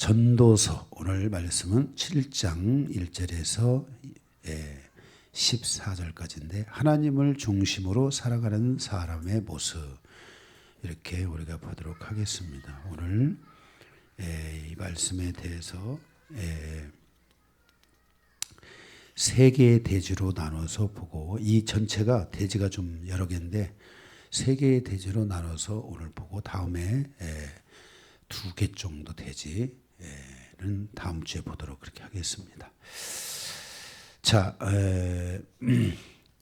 전도서 오늘 말씀은 7장 1절에서 14절까지인데 하나님을 중심으로 살아가는 사람의 모습 이렇게 우리가 보도록 하겠습니다. 오늘 이 말씀에 대해서 세 개의 대지로 나눠서 보고 이 전체가 대지가 좀 여러 개인데 세 개의 대지로 나눠서 오늘 보고 다음에 두 개 정도 대지는 다음 주에 보도록 그렇게 하겠습니다. 자,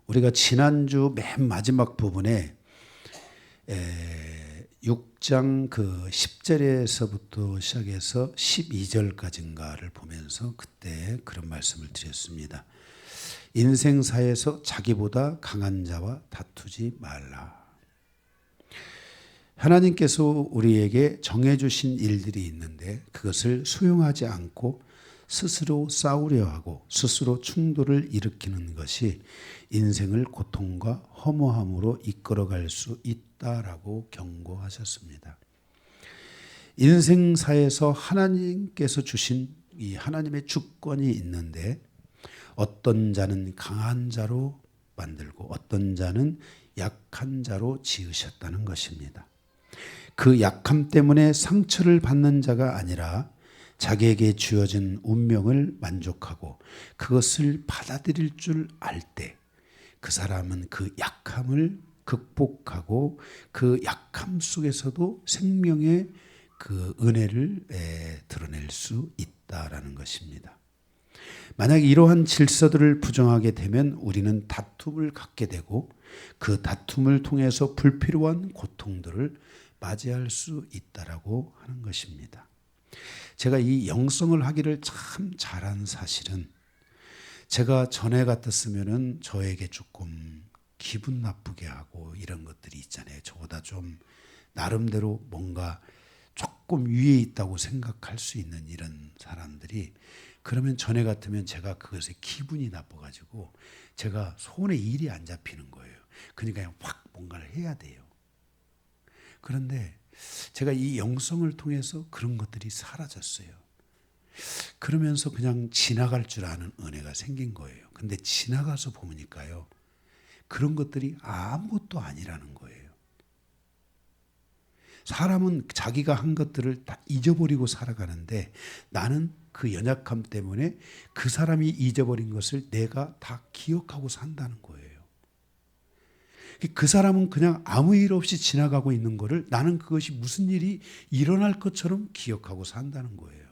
우리가 지난주 맨 마지막 부분에 6장 그 10절에서부터 시작해서 12절까지인가를 보면서 그때 그런 말씀을 드렸습니다. 인생사에서 자기보다 강한 자와 다투지 말라. 하나님께서 우리에게 정해주신 일들이 있는데 그것을 수용하지 않고 스스로 싸우려 하고 스스로 충돌을 일으키는 것이 인생을 고통과 허무함으로 이끌어갈 수 있다라고 경고하셨습니다. 인생사에서 하나님께서 주신 이 하나님의 주권이 있는데 어떤 자는 강한 자로 만들고 어떤 자는 약한 자로 지으셨다는 것입니다. 그 약함 때문에 상처를 받는 자가 아니라 자기에게 주어진 운명을 만족하고 그것을 받아들일 줄 알 때 그 사람은 그 약함을 극복하고 그 약함 속에서도 생명의 그 은혜를 드러낼 수 있다라는 것입니다. 만약 이러한 질서들을 부정하게 되면 우리는 다툼을 갖게 되고 그 다툼을 통해서 불필요한 고통들을 맞이할 수 있다라고 하는 것입니다. 제가 이 영성을 하기를 참 잘한 사실은 제가 전에 같았으면은 저에게 조금 기분 나쁘게 하고 이런 것들이 있잖아요. 저보다 좀 나름대로 뭔가 조금 위에 있다고 생각할 수 있는 이런 사람들이 그러면 전에 같으면 제가 그것에 기분이 나빠가지고 제가 손에 일이 안 잡히는 거예요. 그러니까 그냥 확 뭔가를 해야 돼요. 그런데 제가 이 영성을 통해서 그런 것들이 사라졌어요. 그러면서 그냥 지나갈 줄 아는 은혜가 생긴 거예요. 근데 지나가서 보니까요. 그런 것들이 아무것도 아니라는 거예요. 사람은 자기가 한 것들을 다 잊어버리고 살아가는데 나는 그 연약함 때문에 그 사람이 잊어버린 것을 내가 다 기억하고 산다는 거예요. 그 사람은 그냥 아무 일 없이 지나가고 있는 거를 나는 그것이 무슨 일이 일어날 것처럼 기억하고 산다는 거예요.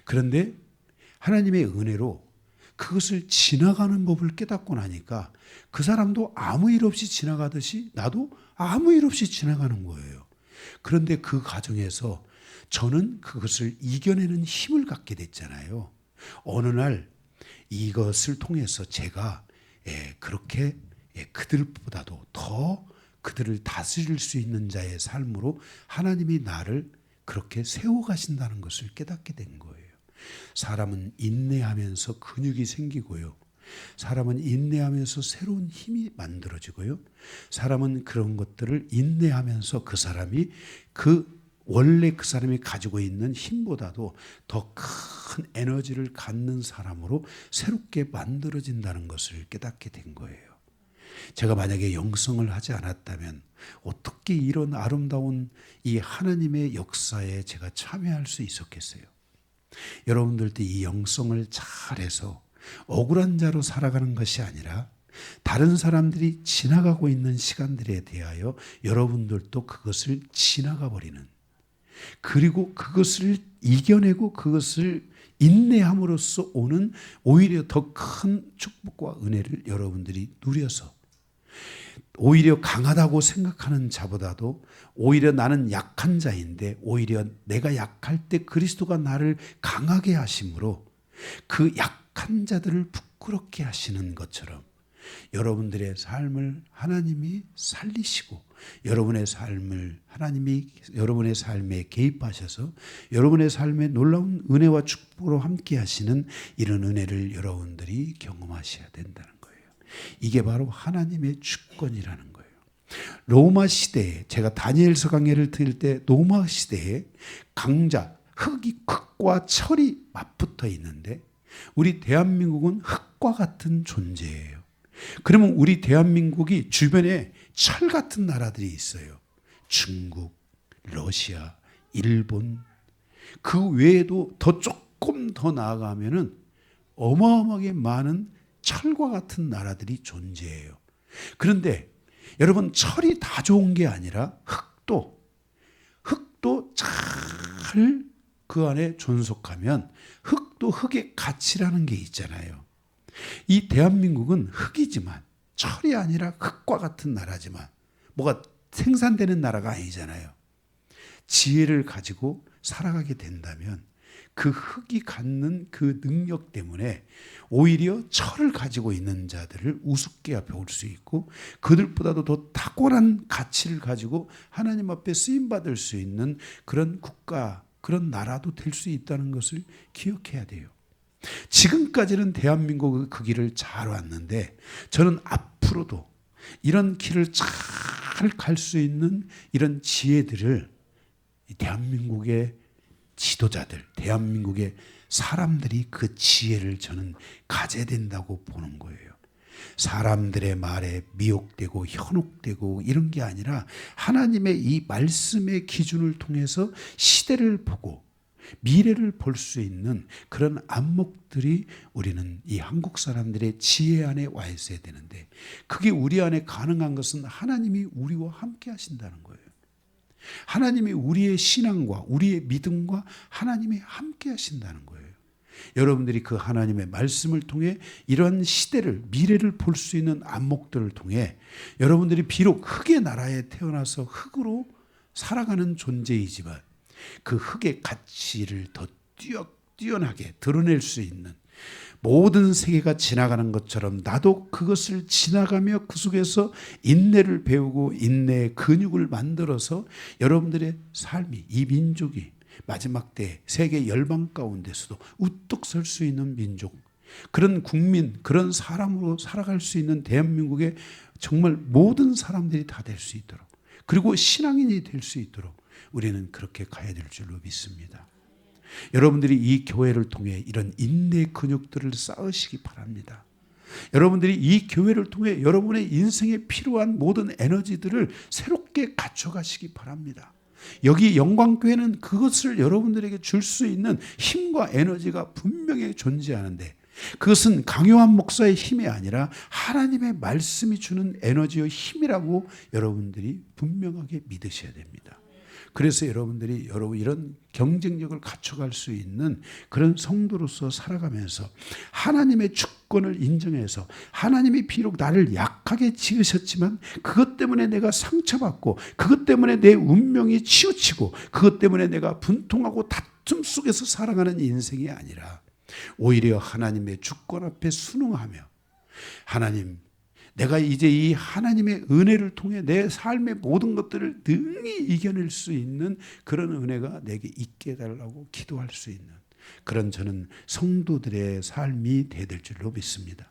그런데 하나님의 은혜로 그것을 지나가는 법을 깨닫고 나니까 그 사람도 아무 일 없이 지나가듯이 나도 아무 일 없이 지나가는 거예요. 그런데 그 과정에서 저는 그것을 이겨내는 힘을 갖게 됐잖아요. 어느 날 이것을 통해서 제가 그렇게 그들보다도 더 그들을 다스릴 수 있는 자의 삶으로 하나님이 나를 그렇게 세워가신다는 것을 깨닫게 된 거예요. 사람은 인내하면서 근육이 생기고요. 사람은 인내하면서 새로운 힘이 만들어지고요. 사람은 그런 것들을 인내하면서 그 사람이 원래 그 사람이 가지고 있는 힘보다도 더 큰 에너지를 갖는 사람으로 새롭게 만들어진다는 것을 깨닫게 된 거예요. 제가 만약에 영성을 하지 않았다면 어떻게 이런 아름다운 이 하나님의 역사에 제가 참여할 수 있었겠어요? 여러분들도 이 영성을 잘해서 억울한 자로 살아가는 것이 아니라 다른 사람들이 지나가고 있는 시간들에 대하여 여러분들도 그것을 지나가 버리는 그리고 그것을 이겨내고 그것을 인내함으로써 오는 오히려 더 큰 축복과 은혜를 여러분들이 누려서 오히려 강하다고 생각하는 자보다도 오히려 나는 약한 자인데 오히려 내가 약할 때 그리스도가 나를 강하게 하심으로 그 약한 자들을 부끄럽게 하시는 것처럼 여러분들의 삶을 하나님이 살리시고 여러분의 삶을 하나님이 여러분의 삶에 개입하셔서 여러분의 삶에 놀라운 은혜와 축복으로 함께 하시는 이런 은혜를 여러분들이 경험하셔야 된다는 거예요. 이게 바로 하나님의 주권이라는 거예요. 로마 시대에 제가 다니엘서 강해를 들을 때 로마 시대에 강자 흑이 흙과 철이 맞붙어 있는데 우리 대한민국은 흙과 같은 존재예요. 그러면 우리 대한민국이 주변에 철 같은 나라들이 있어요. 중국, 러시아, 일본, 그 외에도 더 조금 더 나아가면은 어마어마하게 많은 철과 같은 나라들이 존재해요. 그런데 여러분, 철이 다 좋은 게 아니라 흙도 잘 그 안에 존속하면 흙도 흙의 가치라는 게 있잖아요. 이 대한민국은 흙이지만 철이 아니라 흙과 같은 나라지만 뭐가 생산되는 나라가 아니잖아요. 지혜를 가지고 살아가게 된다면 그 흙이 갖는 그 능력 때문에 오히려 철을 가지고 있는 자들을 우습게 볼 수 있고 그들보다도 더 탁월한 가치를 가지고 하나님 앞에 쓰임받을 수 있는 그런 국가, 그런 나라도 될 수 있다는 것을 기억해야 돼요. 지금까지는 대한민국의 그 길을 잘 왔는데 저는 앞으로도 이런 길을 잘 갈 수 있는 이런 지혜들을 대한민국의 지도자들, 대한민국의 사람들이 그 지혜를 저는 가져야 된다고 보는 거예요. 사람들의 말에 미혹되고 현혹되고 이런 게 아니라 하나님의 이 말씀의 기준을 통해서 시대를 보고 미래를 볼 수 있는 그런 안목들이 우리는 이 한국 사람들의 지혜 안에 와 있어야 되는데 그게 우리 안에 가능한 것은 하나님이 우리와 함께 하신다는 거예요. 하나님이 우리의 신앙과 우리의 믿음과 하나님이 함께 하신다는 거예요. 여러분들이 그 하나님의 말씀을 통해 이러한 시대를, 미래를 볼 수 있는 안목들을 통해 여러분들이 비록 흙의 나라에 태어나서 흙으로 살아가는 존재이지만 그 흙의 가치를 더 뛰어나게 드러낼 수 있는 모든 세계가 지나가는 것처럼 나도 그것을 지나가며 그 속에서 인내를 배우고 인내의 근육을 만들어서 여러분들의 삶이, 이 민족이 마지막 때 세계 열방 가운데서도 우뚝 설 수 있는 민족, 그런 국민, 그런 사람으로 살아갈 수 있는 대한민국의 정말 모든 사람들이 다 될 수 있도록, 그리고 신앙인이 될 수 있도록 우리는 그렇게 가야 될 줄로 믿습니다. 여러분들이 이 교회를 통해 이런 인내 근육들을 쌓으시기 바랍니다. 여러분들이 이 교회를 통해 여러분의 인생에 필요한 모든 에너지들을 새롭게 갖춰가시기 바랍니다. 여기 영광교회는 그것을 여러분들에게 줄 수 있는 힘과 에너지가 분명히 존재하는데 그것은 강요한 목사의 힘이 아니라 하나님의 말씀이 주는 에너지와 힘이라고 여러분들이 분명하게 믿으셔야 됩니다. 그래서 여러분들이 이런 경쟁력을 갖춰갈 수 있는 그런 성도로서 살아가면서 하나님의 주권을 인정해서 하나님이 비록 나를 약하게 지으셨지만 그것 때문에 내가 상처받고 그것 때문에 내 운명이 치우치고 그것 때문에 내가 분통하고 다툼 속에서 살아가는 인생이 아니라 오히려 하나님의 주권 앞에 순응하며 하나님, 내가 이제 이 하나님의 은혜를 통해 내 삶의 모든 것들을 능히 이겨낼 수 있는 그런 은혜가 내게 있게 해달라고 기도할 수 있는 그런 저는 성도들의 삶이 되야 될 줄로 믿습니다.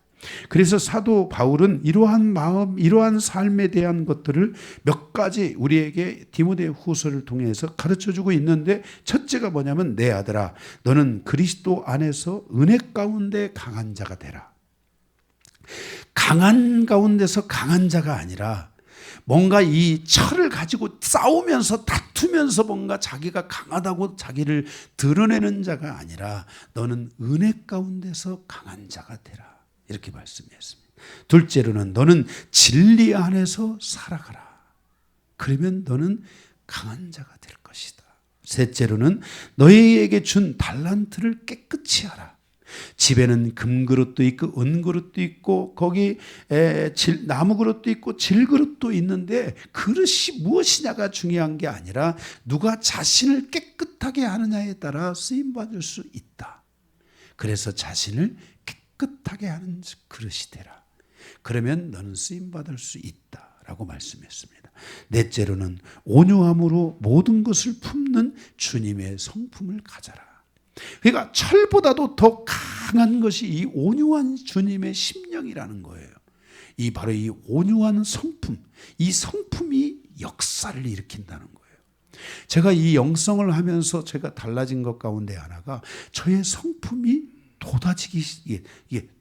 그래서 사도 바울은 이러한 마음, 이러한 삶에 대한 것들을 몇 가지 우리에게 디모데 후서를 통해서 가르쳐주고 있는데 첫째가 뭐냐면 내 아들아 너는 그리스도 안에서 은혜 가운데 강한 자가 되라. 강한 가운데서 강한 자가 아니라 뭔가 이 철을 가지고 싸우면서 다투면서 뭔가 자기가 강하다고 자기를 드러내는 자가 아니라 너는 은혜 가운데서 강한 자가 되라. 이렇게 말씀했습니다. 둘째로는 너는 진리 안에서 살아가라. 그러면 너는 강한 자가 될 것이다. 셋째로는 너희에게 준 달란트를 깨끗이 하라. 집에는 금그릇도 있고 은그릇도 있고 거기 나무그릇도 있고 질그릇도 있는데 그릇이 무엇이냐가 중요한 게 아니라 누가 자신을 깨끗하게 하느냐에 따라 쓰임받을 수 있다. 그래서 자신을 깨끗하게 하는 그릇이 되라. 그러면 너는 쓰임받을 수 있다라고 말씀했습니다. 넷째로는 온유함으로 모든 것을 품는 주님의 성품을 가져라. 그러니까 철보다도 더 강한 것이 이 온유한 주님의 심령이라는 거예요. 바로 이 온유한 성품, 이 성품이 역사를 일으킨다는 거예요. 제가 이 영성을 하면서 제가 달라진 것 가운데 하나가 저의 성품이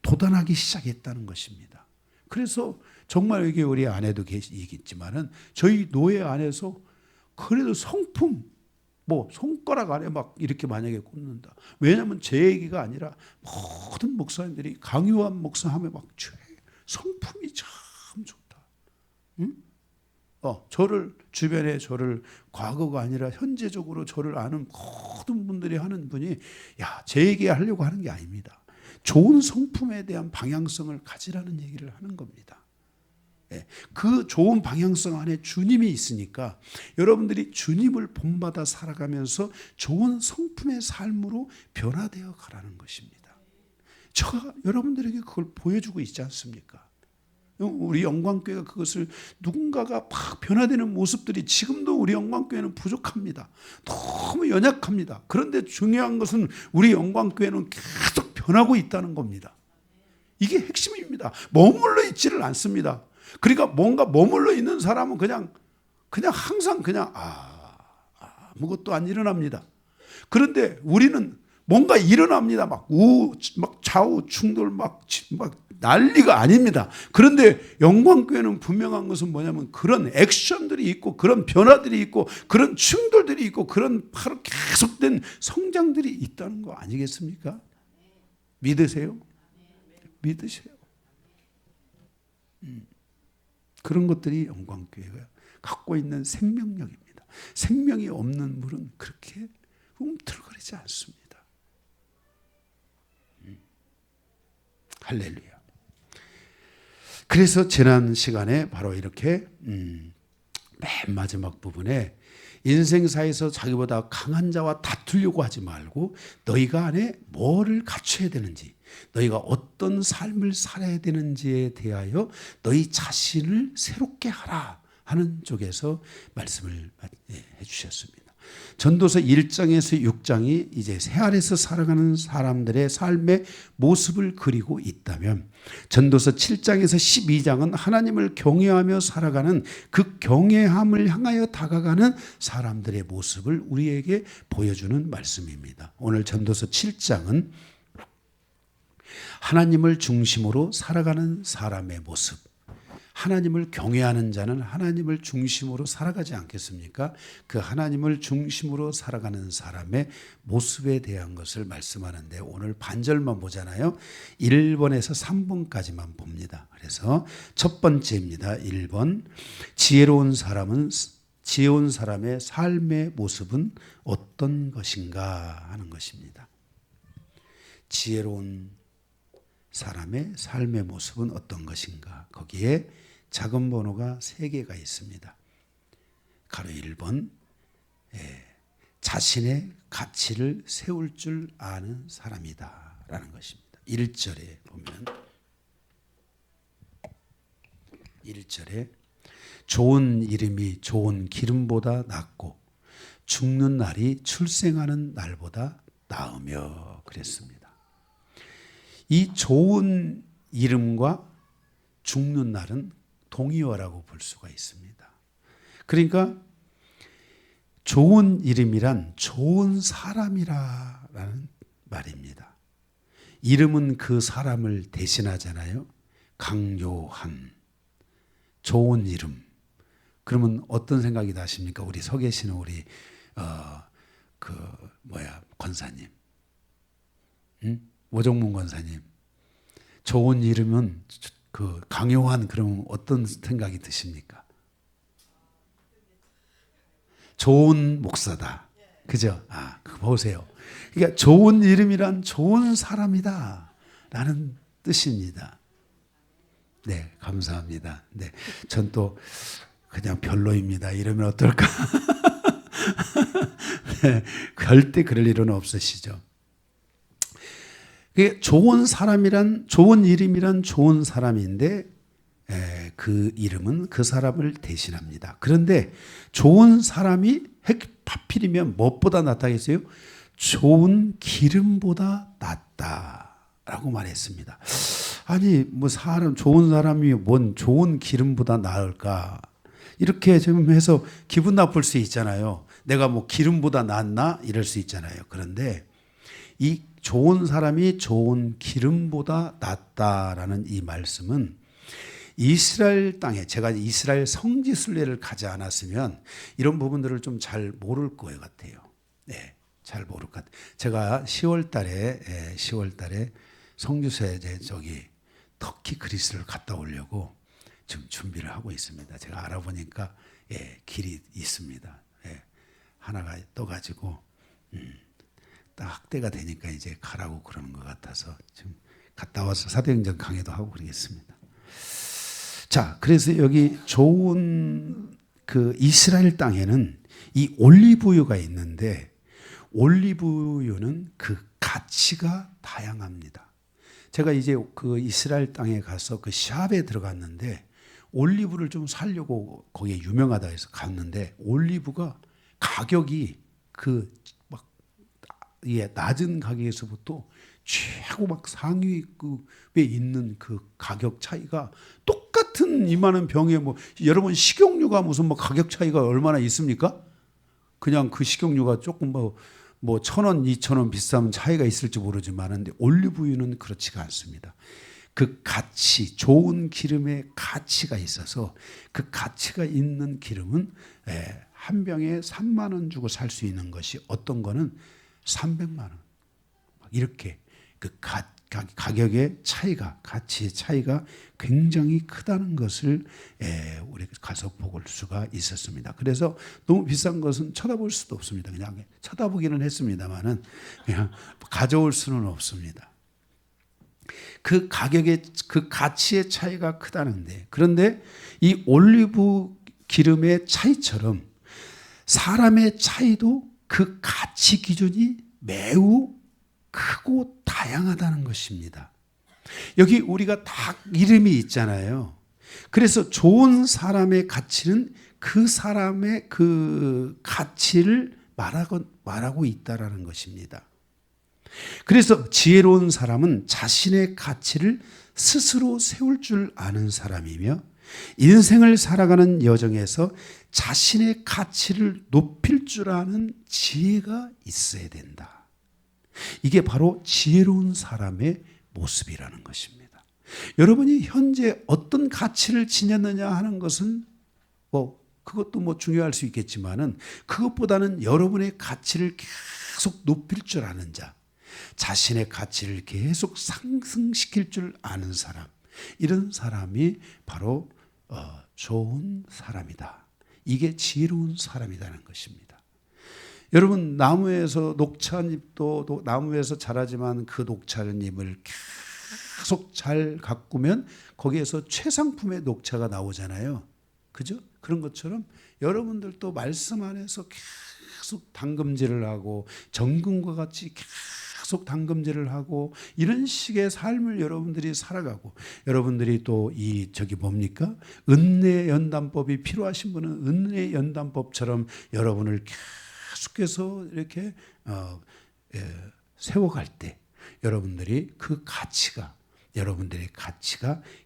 도단하기 시작했다는 것입니다. 그래서 정말 이게 우리 아내도 계시겠지만은 저희 노예 안에서 그래도 성품, 뭐 손가락 안에 막 이렇게 만약에 꽂는다. 왜냐하면 제 얘기가 아니라 모든 목사님들이 강요한 목사하면 막 성품이 참 좋다. 응? 저를 주변에 저를 과거가 아니라 현재적으로 저를 아는 모든 분들이 하는 분이 제 얘기 하려고 하는 게 아닙니다. 좋은 성품에 대한 방향성을 가지라는 얘기를 하는 겁니다. 그 좋은 방향성 안에 주님이 있으니까 여러분들이 주님을 본받아 살아가면서 좋은 성품의 삶으로 변화되어 가라는 것입니다. 제가 여러분들에게 그걸 보여주고 있지 않습니까? 우리 영광교회가 그것을 누군가가 막 변화되는 모습들이 지금도 우리 영광교회는 부족합니다. 너무 연약합니다. 그런데 중요한 것은 우리 영광교회는 계속 변하고 있다는 겁니다. 이게 핵심입니다. 머물러 있지를 않습니다. 그러니까 뭔가 머물러 있는 사람은 그냥 항상 아무것도 안 일어납니다. 그런데 우리는 뭔가 일어납니다. 막 좌우 충돌 막 난리가 아닙니다. 그런데 영광교회는 분명한 것은 뭐냐면 그런 액션들이 있고 그런 변화들이 있고 그런 충돌들이 있고 그런 바로 계속된 성장들이 있다는 거 아니겠습니까? 믿으세요? 믿으세요. 그런 것들이 영광교회가 갖고 있는 생명력입니다. 생명이 없는 물은 그렇게 움틀거리지 않습니다. 할렐루야. 그래서 지난 시간에 바로 이렇게 맨 마지막 부분에 인생사에서 자기보다 강한 자와 다투려고 하지 말고 너희가 안에 뭐를 갖춰야 되는지, 너희가 어떤 삶을 살아야 되는지에 대하여 너희 자신을 새롭게 하라 하는 쪽에서 말씀을 해주셨습니다. 전도서 1장에서 6장이 이제 새 안에서 살아가는 사람들의 삶의 모습을 그리고 있다면 전도서 7장에서 12장은 하나님을 경외하며 살아가는 그 경외함을 향하여 다가가는 사람들의 모습을 우리에게 보여주는 말씀입니다. 오늘 전도서 7장은 하나님을 중심으로 살아가는 사람의 모습, 하나님을 경외하는 자는 하나님을 중심으로 살아가지 않겠습니까? 그 하나님을 중심으로 살아가는 사람의 모습에 대한 것을 말씀하는데 오늘 반절만 보잖아요. 1번에서 3번까지만 봅니다. 그래서 첫 번째입니다. 1번. 지혜로운 사람의 삶의 모습은 어떤 것인가 하는 것입니다. 지혜로운 사람의 삶의 모습은 어떤 것인가? 거기에 작은 번호가 3개가 있습니다. 가로 1번, 자신의 가치를 세울 줄 아는 사람이다 라는 것입니다. 1절에 보면 1절에 좋은 이름이 좋은 기름보다 낫고 죽는 날이 출생하는 날보다 나으며 그랬습니다. 이 좋은 이름과 죽는 날은 동의어라고 볼 수가 있습니다. 그러니까 좋은 이름이란 좋은 사람이라는 말입니다. 이름은 그 사람을 대신하잖아요. 강요한, 좋은 이름. 그러면 어떤 생각이 나십니까? 우리 서 계시는 우리 권사님, 오정문 권사님. 좋은 이름은 그 강요한 그럼 어떤 생각이 드십니까? 좋은 목사다. 그죠? 그거 보세요. 그러니까 좋은 이름이란 좋은 사람이다 라는 뜻입니다. 네, 감사합니다. 네, 전 또 그냥 별로입니다. 이러면 어떨까? 네, 절대 그럴 일은 없으시죠. 좋은 사람이란, 좋은 이름이란 좋은 사람인데 그 이름은 그 사람을 대신합니다. 그런데 좋은 사람이 하필이면 무엇보다 낫다겠어요? 좋은 기름보다 낫다라고 말했습니다. 아니 좋은 사람이 뭔 좋은 기름보다 나을까? 이렇게 좀 해서 기분 나쁠 수 있잖아요. 내가 뭐 기름보다 낫나 이럴 수 있잖아요. 그런데 이 좋은 사람이 좋은 기름보다 낫다라는 이 말씀은 이스라엘 땅에, 제가 이스라엘 성지 순례를 가지 않았으면 이런 부분들을 좀 잘 모를 것 같아요. 네, 잘 모를 것 같아요. 제가 10월 달에 성주세 저기 터키 그리스를 갔다 오려고 지금 준비를 하고 있습니다. 제가 알아보니까 길이 있습니다. 하나가 떠가지고 딱 때가 되니까 이제 가라고 그러는 것 같아서 지금 갔다 와서 사도행전 강의도 하고 그러겠습니다. 자, 그래서 여기 좋은 그 이스라엘 땅에는 이 올리브유가 있는데 올리브유는 그 가치가 다양합니다. 제가 이제 그 이스라엘 땅에 가서 그 샵에 들어갔는데 올리브를 좀 사려고 거기에 유명하다 해서 갔는데 올리브가 가격이 그 막 낮은 가격에서부터 최고 막 상위급에 있는 그 가격 차이가 똑같은 이만한 병에 뭐 여러분 식용유가 무슨 뭐 가격 차이가 얼마나 있습니까? 그냥 그 식용유가 조금 뭐 1,000원, 2,000원 비싸면 차이가 있을지 모르지만 근데 올리브유는 그렇지가 않습니다. 그 가치, 좋은 기름의 가치가 있어서 그 가치가 있는 기름은 한 병에 3만 원 주고 살 수 있는 것이 어떤 거는 300만 원. 이렇게 그 가격의 차이가, 가치의 차이가 굉장히 크다는 것을 우리 가서 볼 수가 있었습니다. 그래서 너무 비싼 것은 쳐다볼 수도 없습니다. 그냥 쳐다보기는 했습니다만은 그냥 가져올 수는 없습니다. 그 가격의 그 가치의 차이가 크다는데, 그런데 이 올리브 기름의 차이처럼 사람의 차이도 그 가치 기준이 매우 크고 다양하다는 것입니다. 여기 우리가 다 이름이 있잖아요. 그래서 좋은 사람의 가치는 그 사람의 그 가치를 말하고 있다라는 것입니다. 그래서 지혜로운 사람은 자신의 가치를 스스로 세울 줄 아는 사람이며 인생을 살아가는 여정에서 자신의 가치를 높일 줄 아는 지혜가 있어야 된다. 이게 바로 지혜로운 사람의 모습이라는 것입니다. 여러분이 현재 어떤 가치를 지녔느냐 하는 것은 그것도 중요할 수 있겠지만은 그것보다는 여러분의 가치를 계속 높일 줄 아는 자, 자신의 가치를 계속 상승시킬 줄 아는 사람, 이런 사람이 바로 좋은 사람이다. 이게 지혜로운 사람이라는 것입니다. 여러분, 나무에서 녹차잎도 나무에서 자라지만 그 녹차잎을 계속 잘 가꾸면 거기에서 최상품의 녹차가 나오잖아요. 그죠? 그런 것처럼 여러분들도 말씀 안에서 계속 당금질을 하고 정금과 같이 계속 당금질을 하고 이런 식의 삶을 여러분들이 살아가고, 여러분들이 또 뭡니까? 은혜 연단법이 필요하신 분은 은혜 연단법처럼 여러분을 계속해서 이렇게 세워갈 때 여러분들의 가치가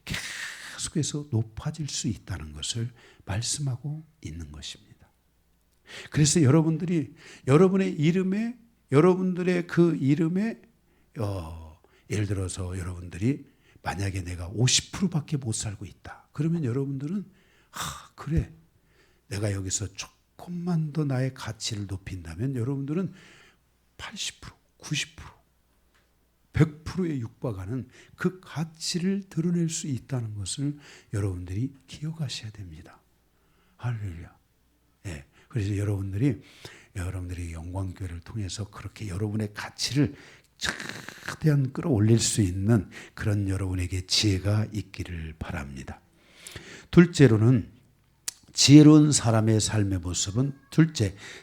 계속해서 높아질 수 있다는 것을 말씀하고 있는 것입니다. 그래서 여러분들이 여러분들의 그 이름에 예를 들어서 여러분들이 만약에 내가 50%밖에 못 살고 있다. 그러면 여러분들은 그래, 내가 여기서 조금만 더 나의 가치를 높인다면 여러분들은 80%, 90%, 100%에 육박하는 그 가치를 드러낼 수 있다는 것을 여러분들이 기억하셔야 됩니다. 할렐루야. 그래서 여러분들이 영광교회를 통해서 그렇게 여러분의 가치를 최대한 끌어올릴 수 있는 그런 여러분에게 지혜가 있기를 바랍니다. 둘째로는 지혜로운 사람의 삶의 모습은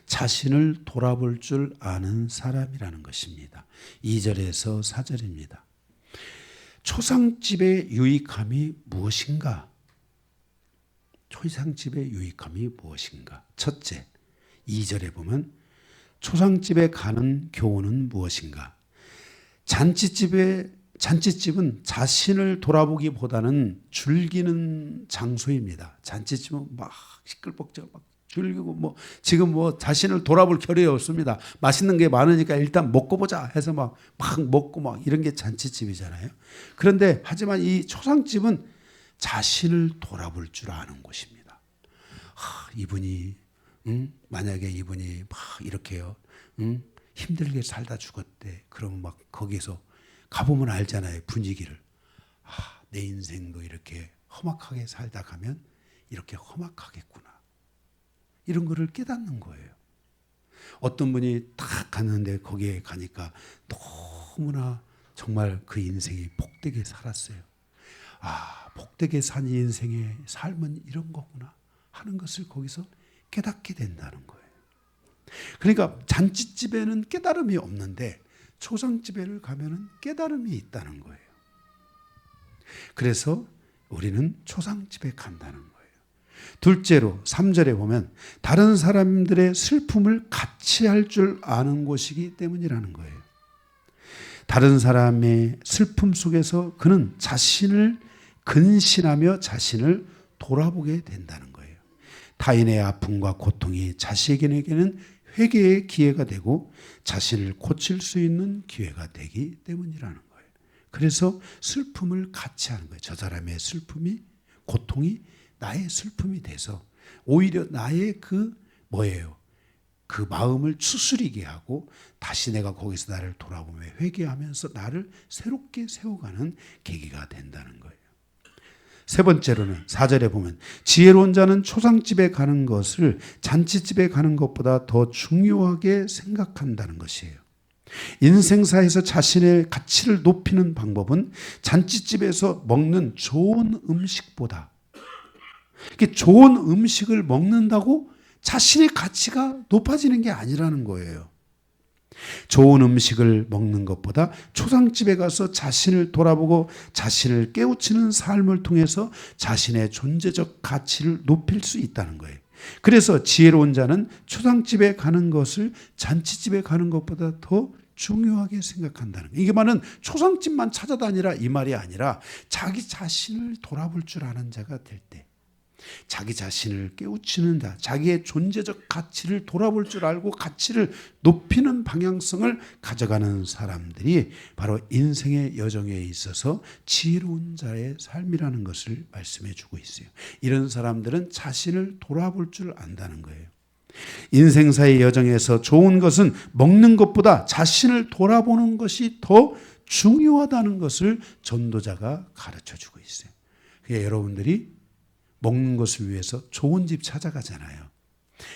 자신을 돌아볼 줄 아는 사람이라는 것입니다. 2절에서 4절입니다. 초상집의 유익함이 무엇인가? 초상집의 유익함이 무엇인가? 첫째, 2절에 보면 초상집에 가는 교훈은 무엇인가? 잔치집은 자신을 돌아보기보다는 즐기는 장소입니다. 잔치집은 막 시끌벅적 막 즐기고 지금 자신을 돌아볼 겨를이 없습니다. 맛있는 게 많으니까 일단 먹고 보자 해서 막 먹고 이런 게 잔치집이잖아요. 그런데 하지만 이 초상집은 자신을 돌아볼 줄 아는 곳입니다. 이분이 만약에 이분이 막 이렇게요, 힘들게 살다 죽었대. 그러면 막 거기서 가보면 알잖아요, 분위기를. 내 인생도 이렇게 험악하게 살다 가면 이렇게 험악하겠구나. 이런 거를 깨닫는 거예요. 어떤 분이 딱 갔는데 거기에 가니까 너무나 정말 그 인생이 복되게 살았어요. 복되게 산 인생의 삶은 이런 거구나 하는 것을 거기서 깨닫게 된다는 거예요. 그러니까 잔치집에는 깨달음이 없는데 초상집에를 가면은 깨달음이 있다는 거예요. 그래서 우리는 초상집에 간다는 거예요. 둘째로 3절에 보면 다른 사람들의 슬픔을 같이 할 줄 아는 곳이기 때문이라는 거예요. 다른 사람의 슬픔 속에서 그는 자신을 근신하며 자신을 돌아보게 된다는 거예요. 타인의 아픔과 고통이 자신에게는 회개의 기회가 되고 자신을 고칠 수 있는 기회가 되기 때문이라는 거예요. 그래서 슬픔을 같이 하는 거예요. 저 사람의 슬픔이, 고통이 나의 슬픔이 돼서 오히려 나의 그 마음을 추스리게 하고 다시 내가 거기서 나를 돌아보며 회개하면서 나를 새롭게 세워가는 계기가 된다는 거예요. 세 번째로는 4절에 보면 지혜로운 자는 초상집에 가는 것을 잔치집에 가는 것보다 더 중요하게 생각한다는 것이에요. 인생사에서 자신의 가치를 높이는 방법은 잔치집에서 먹는 좋은 음식보다, 좋은 음식을 먹는다고 자신의 가치가 높아지는 게 아니라는 거예요. 좋은 음식을 먹는 것보다 초상집에 가서 자신을 돌아보고 자신을 깨우치는 삶을 통해서 자신의 존재적 가치를 높일 수 있다는 거예요. 그래서 지혜로운 자는 초상집에 가는 것을 잔치집에 가는 것보다 더 중요하게 생각한다는 거예요. 이게 말은 초상집만 찾아다니라 이 말이 아니라 자기 자신을 돌아볼 줄 아는 자가 될 때, 자기 자신을 깨우치는 자, 자기의 존재적 가치를 돌아볼 줄 알고 가치를 높이는 방향성을 가져가는 사람들이 바로 인생의 여정에 있어서 지혜로운 자의 삶이라는 것을 말씀해 주고 있어요. 이런 사람들은 자신을 돌아볼 줄 안다는 거예요. 인생사의 여정에서 좋은 것은 먹는 것보다 자신을 돌아보는 것이 더 중요하다는 것을 전도자가 가르쳐 주고 있어요. 그러니까 여러분들이 먹는 것을 위해서 좋은 집 찾아가잖아요.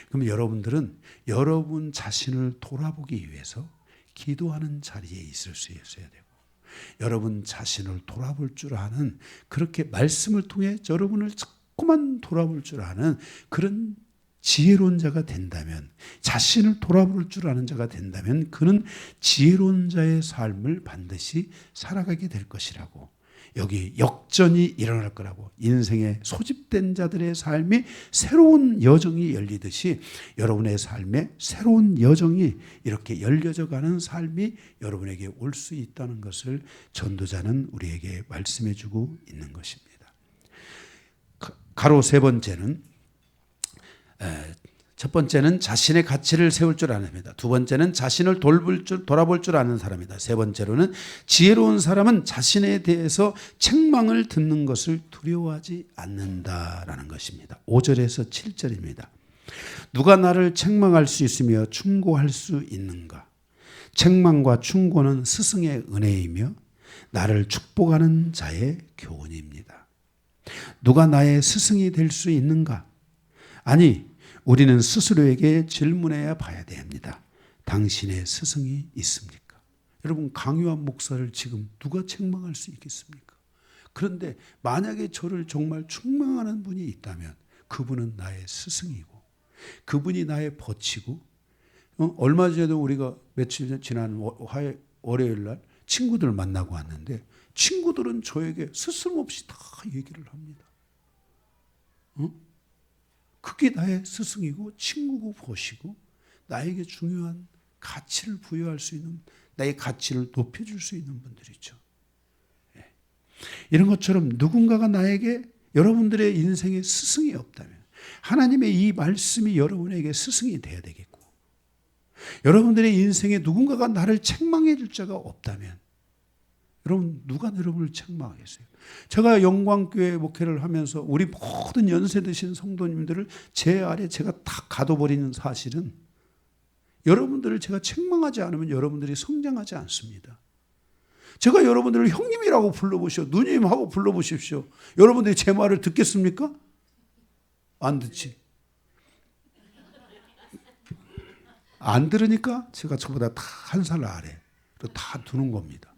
그럼 여러분들은 여러분 자신을 돌아보기 위해서 기도하는 자리에 있을 수 있어야 되고, 여러분 자신을 돌아볼 줄 아는, 그렇게 말씀을 통해 여러분을 자꾸만 돌아볼 줄 아는 그런 지혜로운 자가 된다면, 자신을 돌아볼 줄 아는 자가 된다면 그는 지혜로운 자의 삶을 반드시 살아가게 될 것이라고, 여기 역전이 일어날 거라고, 인생에 소집된 자들의 삶이 새로운 여정이 열리듯이 여러분의 삶에 새로운 여정이 이렇게 열려져 가는 삶이 여러분에게 올 수 있다는 것을 전도자는 우리에게 말씀해 주고 있는 것입니다. 가로 세 번째는, 첫 번째는 자신의 가치를 세울 줄 아는 사람이다. 두 번째는 자신을 돌아볼 줄 아는 사람이다. 세 번째로는 지혜로운 사람은 자신에 대해서 책망을 듣는 것을 두려워하지 않는다라는 것입니다. 5절에서 7절입니다. 누가 나를 책망할 수 있으며 충고할 수 있는가? 책망과 충고는 스승의 은혜이며 나를 축복하는 자의 교훈입니다. 누가 나의 스승이 될 수 있는가? 아니, 우리는 스스로에게 질문해야 봐야 됩니다. 당신의 스승이 있습니까? 여러분, 강요한 목사를 지금 누가 책망할 수 있겠습니까? 그런데 만약에 저를 정말 책망하는 분이 있다면 그분은 나의 스승이고, 그분이 나의 버치고, 얼마 전에도 우리가 며칠 지난 월요일 날 친구들 만나고 왔는데 친구들은 저에게 스스럼없이 다 얘기를 합니다. 그게 나의 스승이고 친구고 보시고 나에게 중요한 가치를 부여할 수 있는, 나의 가치를 높여줄 수 있는 분들이죠. 이런 것처럼 누군가가 나에게, 여러분들의 인생에 스승이 없다면, 하나님의 이 말씀이 여러분에게 스승이 돼야 되겠고, 여러분들의 인생에 누군가가 나를 책망해 줄 자가 없다면 여러분 누가 여러분을 책망하겠어요? 제가 영광교회 목회를 하면서 우리 모든 연세 드신 성도님들을 제 아래 제가 다 가둬버리는 사실은, 여러분들을 제가 책망하지 않으면 여러분들이 성장하지 않습니다. 제가 여러분들을 형님이라고 불러보시오, 누님하고 불러보십시오. 여러분들이 제 말을 듣겠습니까? 안 듣지. 안 들으니까 제가 저보다 다 한 살 아래 다 두는 겁니다.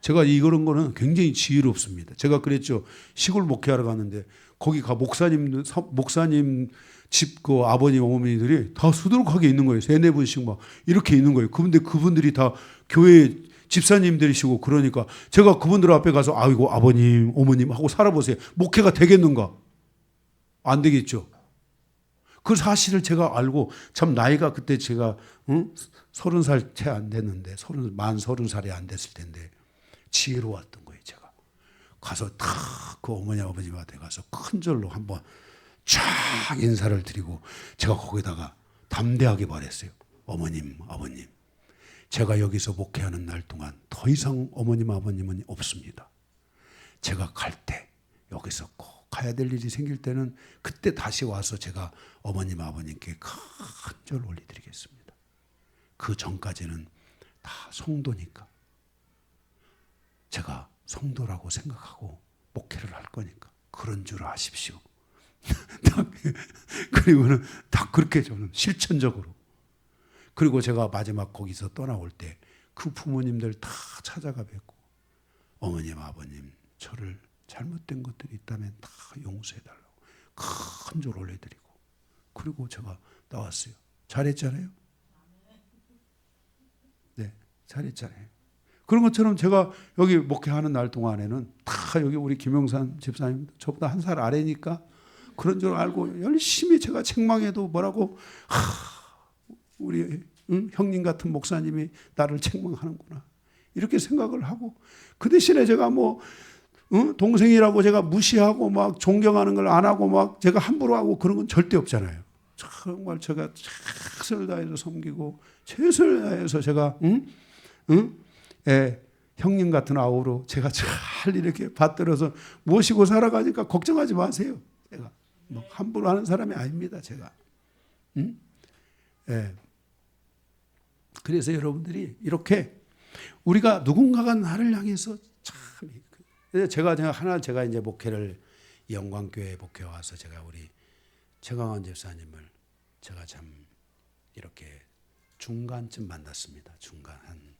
제가 이런 거는 굉장히 지혜롭습니다. 제가 그랬죠. 시골 목회하러 갔는데 거기 가 목사님 집 그 아버님 어머니들이 다 수두룩하게 있는 거예요. 3-4분씩 막 이렇게 있는 거예요. 그런데 그분들이 다 교회 집사님들이시고, 그러니까 제가 그분들 앞에 가서 아이고 아버님 어머님 하고 살아보세요. 목회가 되겠는가? 안 되겠죠. 그 사실을 제가 알고, 참 나이가 그때 제가 30살 채 안 됐는데, 만 30살이 안 됐을 텐데 지혜로웠던 거예요. 제가 가서 다 그 어머니 아버님한테 가서 큰 절로 한번 쫙 인사를 드리고, 제가 거기다가 담대하게 말했어요. 어머님 아버님, 제가 여기서 목회하는 날 동안 더 이상 어머님 아버님은 없습니다. 제가 갈 때 여기서 꼭 가야 될 일이 생길 때는 그때 다시 와서 제가 어머님 아버님께 큰 절 올려드리겠습니다. 그 전까지는 다 성도니까, 제가 성도라고 생각하고 목회를 할 거니까 그런 줄 아십시오. 그리고는 다 그렇게 저는 실천적으로. 그리고 제가 마지막 거기서 떠나올 때 그 부모님들 다 찾아가 뵙고, 어머님 아버님 저를 잘못된 것들이 있다면 다 용서해달라고 큰 절 올려드리고, 그리고 제가 나왔어요. 잘했잖아요. 네, 잘했잖아요. 그런 것처럼 제가 여기 목회하는 날 동안에는 다 여기 우리 김영산 집사님 저보다 한 살 아래니까 그런 줄 알고 열심히 제가 책망해도 뭐라고, 우리 형님 같은 목사님이 나를 책망하는구나 이렇게 생각을 하고, 그 대신에 제가 뭐 동생이라고 제가 무시하고 막 존경하는 걸 안 하고 막 제가 함부로 하고 그런 건 절대 없잖아요. 정말 제가 최선을 다해서 섬기고 최선을 다해서 제가 형님 같은 아우로 제가 잘 이렇게 받들어서 모시고 살아가니까 걱정하지 마세요. 제가 뭐 함부로 하는 사람이 아닙니다. 제가. 그래서 여러분들이 이렇게 우리가 누군가가 나를 향해서 참, 제가 이제 목회를 영광교회 목회 와서 제가 우리 최강원 집사님을 제가 참 이렇게 중간쯤 만났습니다. 중간 한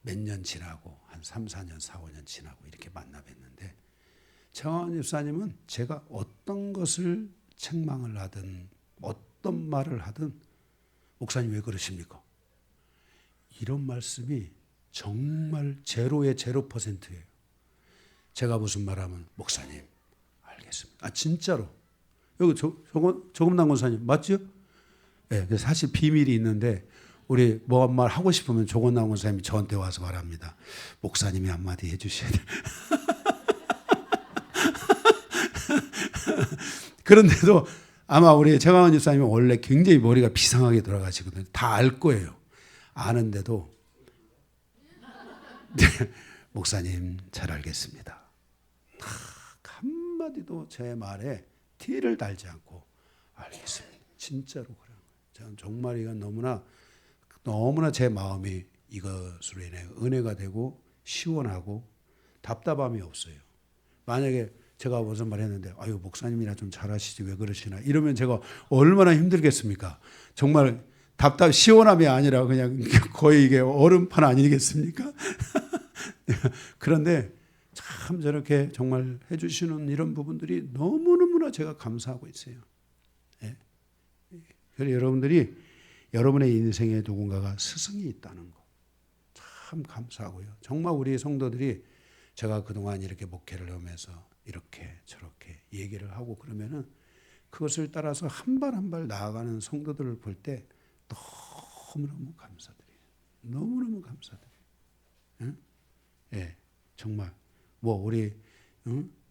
몇 년 지나고 한 3-4년 4-5년 지나고 이렇게 만나 뵀는데, 최강원 집사님은 제가 어떤 것을 책망을 하든 어떤 말을 하든 목사님 왜 그러십니까? 이런 말씀이 정말 제로의 0%예요. 제가 무슨 말하면 목사님 알겠습니다. 진짜로. 여기 조금남 권사님 맞죠? 네, 사실 비밀이 있는데 우리 뭐 한 말 하고 싶으면 조금남 권사님이 저한테 와서 말합니다. 목사님이 한마디 해주셔야 돼요. 그런데도 아마 우리 최강원 집사님은 원래 굉장히 머리가 비상하게 돌아가시거든요. 다 알 거예요. 아는데도 네, 목사님 잘 알겠습니다. 한마디도 제 말에 티를 달지 않고 알겠습니다. 진짜로 그래요. 저는 정말 이건 너무나 제 마음이 이것으로 인해 은혜가 되고 시원하고 답답함이 없어요. 만약에 제가 무슨 말 했는데 아유 목사님이나 좀 잘하시지 왜 그러시나 이러면 제가 얼마나 힘들겠습니까? 정말 시원함이 아니라 그냥 거의 이게 얼음판 아니겠습니까? 그런데 참 저렇게 정말 해주시는 이런 부분들이 너무너무나 제가 감사하고 있어요. 예. 그래서 여러분들이 여러분의 인생에 누군가가 스승이 있다는 거 참 감사하고요. 정말 우리 성도들이 제가 그동안 이렇게 목회를 하면서 이렇게 저렇게 얘기를 하고 그러면은 그것을 따라서 한 발 한 발 나아가는 성도들을 볼 때 너무너무 감사드려요. 너무너무 감사드려요. 응? 예, 정말 뭐 우리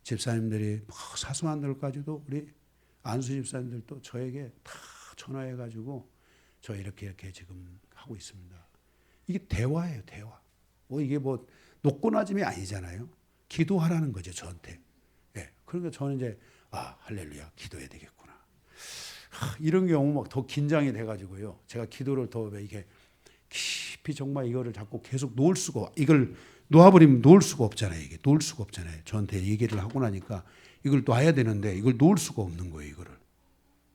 집사님들이 뭐 사소한 일까지도 우리 안수 집사님들도 저에게 다 전화해가지고 저 이렇게 지금 하고 있습니다. 이게 대화예요, 대화. 이게 뭐 노고나짐이 아니잖아요. 기도하라는 거죠, 저한테. 예. 그러니까 저는 이제 할렐루야, 기도해야 되겠구나. 이런 경우 막 더 긴장이 돼가지고요. 제가 기도를 더 이게 깊이 정말 이거를 자꾸 계속 놓을 수가, 이걸 놓아버리면 놓을 수가 없잖아요. 이게 놓을 수가 없잖아요. 저한테 얘기를 하고 나니까 이걸 놔야 되는데 이걸 놓을 수가 없는 거예요. 이거를.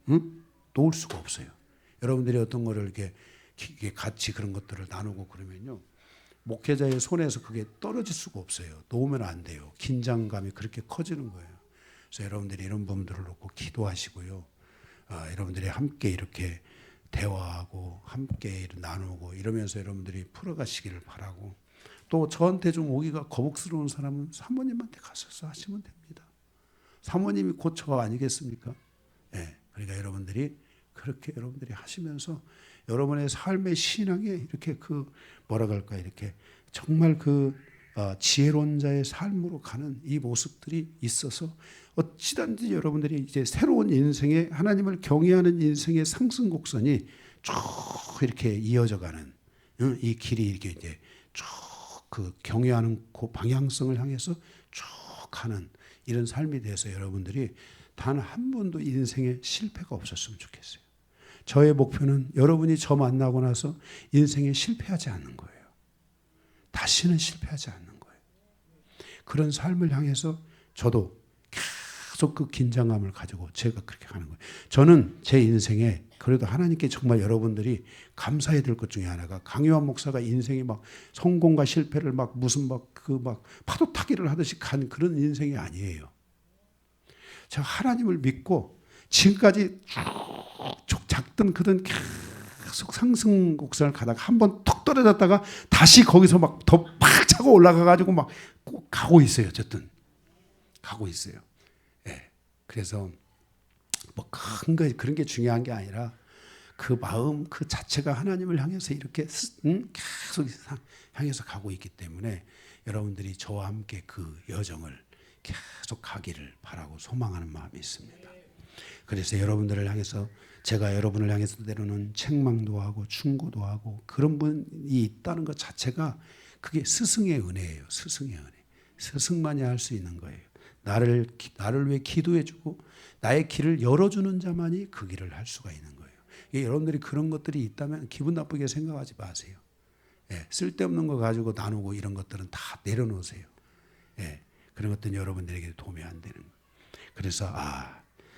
응? 놓을 수가 없어요. 여러분들이 어떤 거를 이렇게 같이 그런 것들을 나누고 그러면요. 목회자의 손에서 그게 떨어질 수가 없어요. 놓으면 안 돼요. 긴장감이 그렇게 커지는 거예요. 그래서 여러분들이 이런 부분들을 놓고 기도하시고요. 여러분들이 함께 이렇게 대화하고 함께 나누고 이러면서 여러분들이 풀어가시기를 바라고, 또 저한테 좀 오기가 거북스러운 사람은 사모님한테 가셔서 하시면 됩니다. 사모님이 곧 저 아니겠습니까? 네, 그러니까 여러분들이 그렇게 여러분들이 하시면서 여러분의 삶의 신앙에 이렇게 이렇게 정말 지혜로운 자의 삶으로 가는 이 모습들이 있어서 어찌든지 여러분들이 이제 새로운 인생의, 하나님을 경외하는 인생의 상승 곡선이 쭉 이렇게 이어져 가는 이 길이 이렇게 이제 쭉 경외하는 그 방향성을 향해서 쭉 가는 이런 삶이 돼서 여러분들이 단 한 번도 인생에 실패가 없었으면 좋겠어요. 저의 목표는 여러분이 저 만나고 나서 인생에 실패하지 않는 거예요. 다시는 실패하지 않는 거예요. 그런 삶을 향해서 저도 계속 그 긴장감을 가지고 제가 그렇게 가는 거예요. 저는 제 인생에 그래도 하나님께 정말 여러분들이 감사해야 될 것 중에 하나가, 강요한 목사가 인생이 막 성공과 실패를 무슨 파도 타기를 하듯이 간 그런 인생이 아니에요. 제가 하나님을 믿고 지금까지 쭉 작든 크든 계속 상승 곡선을 가다가 한번 툭 떨어졌다가 다시 거기서 더 팍 차고 올라가가지고 꼭 가고 있어요. 어쨌든 가고 있어요. 예. 그래서 큰 거 그런 게 중요한 게 아니라 그 마음 그 자체가 하나님을 향해서 이렇게 계속 향해서 가고 있기 때문에 여러분들이 저와 함께 그 여정을 계속 가기를 바라고 소망하는 마음이 있습니다. 그래서 여러분들을 향해서, 제가 여러분을 향해서 때로는 책망도 하고 충고도 하고 그런 분이 있다는 것 자체가 그게 스승의 은혜예요. 스승의 은혜. 스승만이 할 수 있는 거예요. 나를 위해 기도해주고 나의 길을 열어주는 자만이 그 길을 할 수가 있는 거예요. 여러분들이 그런 것들이 있다면 기분 나쁘게 생각하지 마세요. 예, 쓸데없는 거 가지고 나누고 이런 것들은 다 내려놓으세요. 예, 그런 것들은 여러분들에게 도움이 안 되는 거예요. 그래서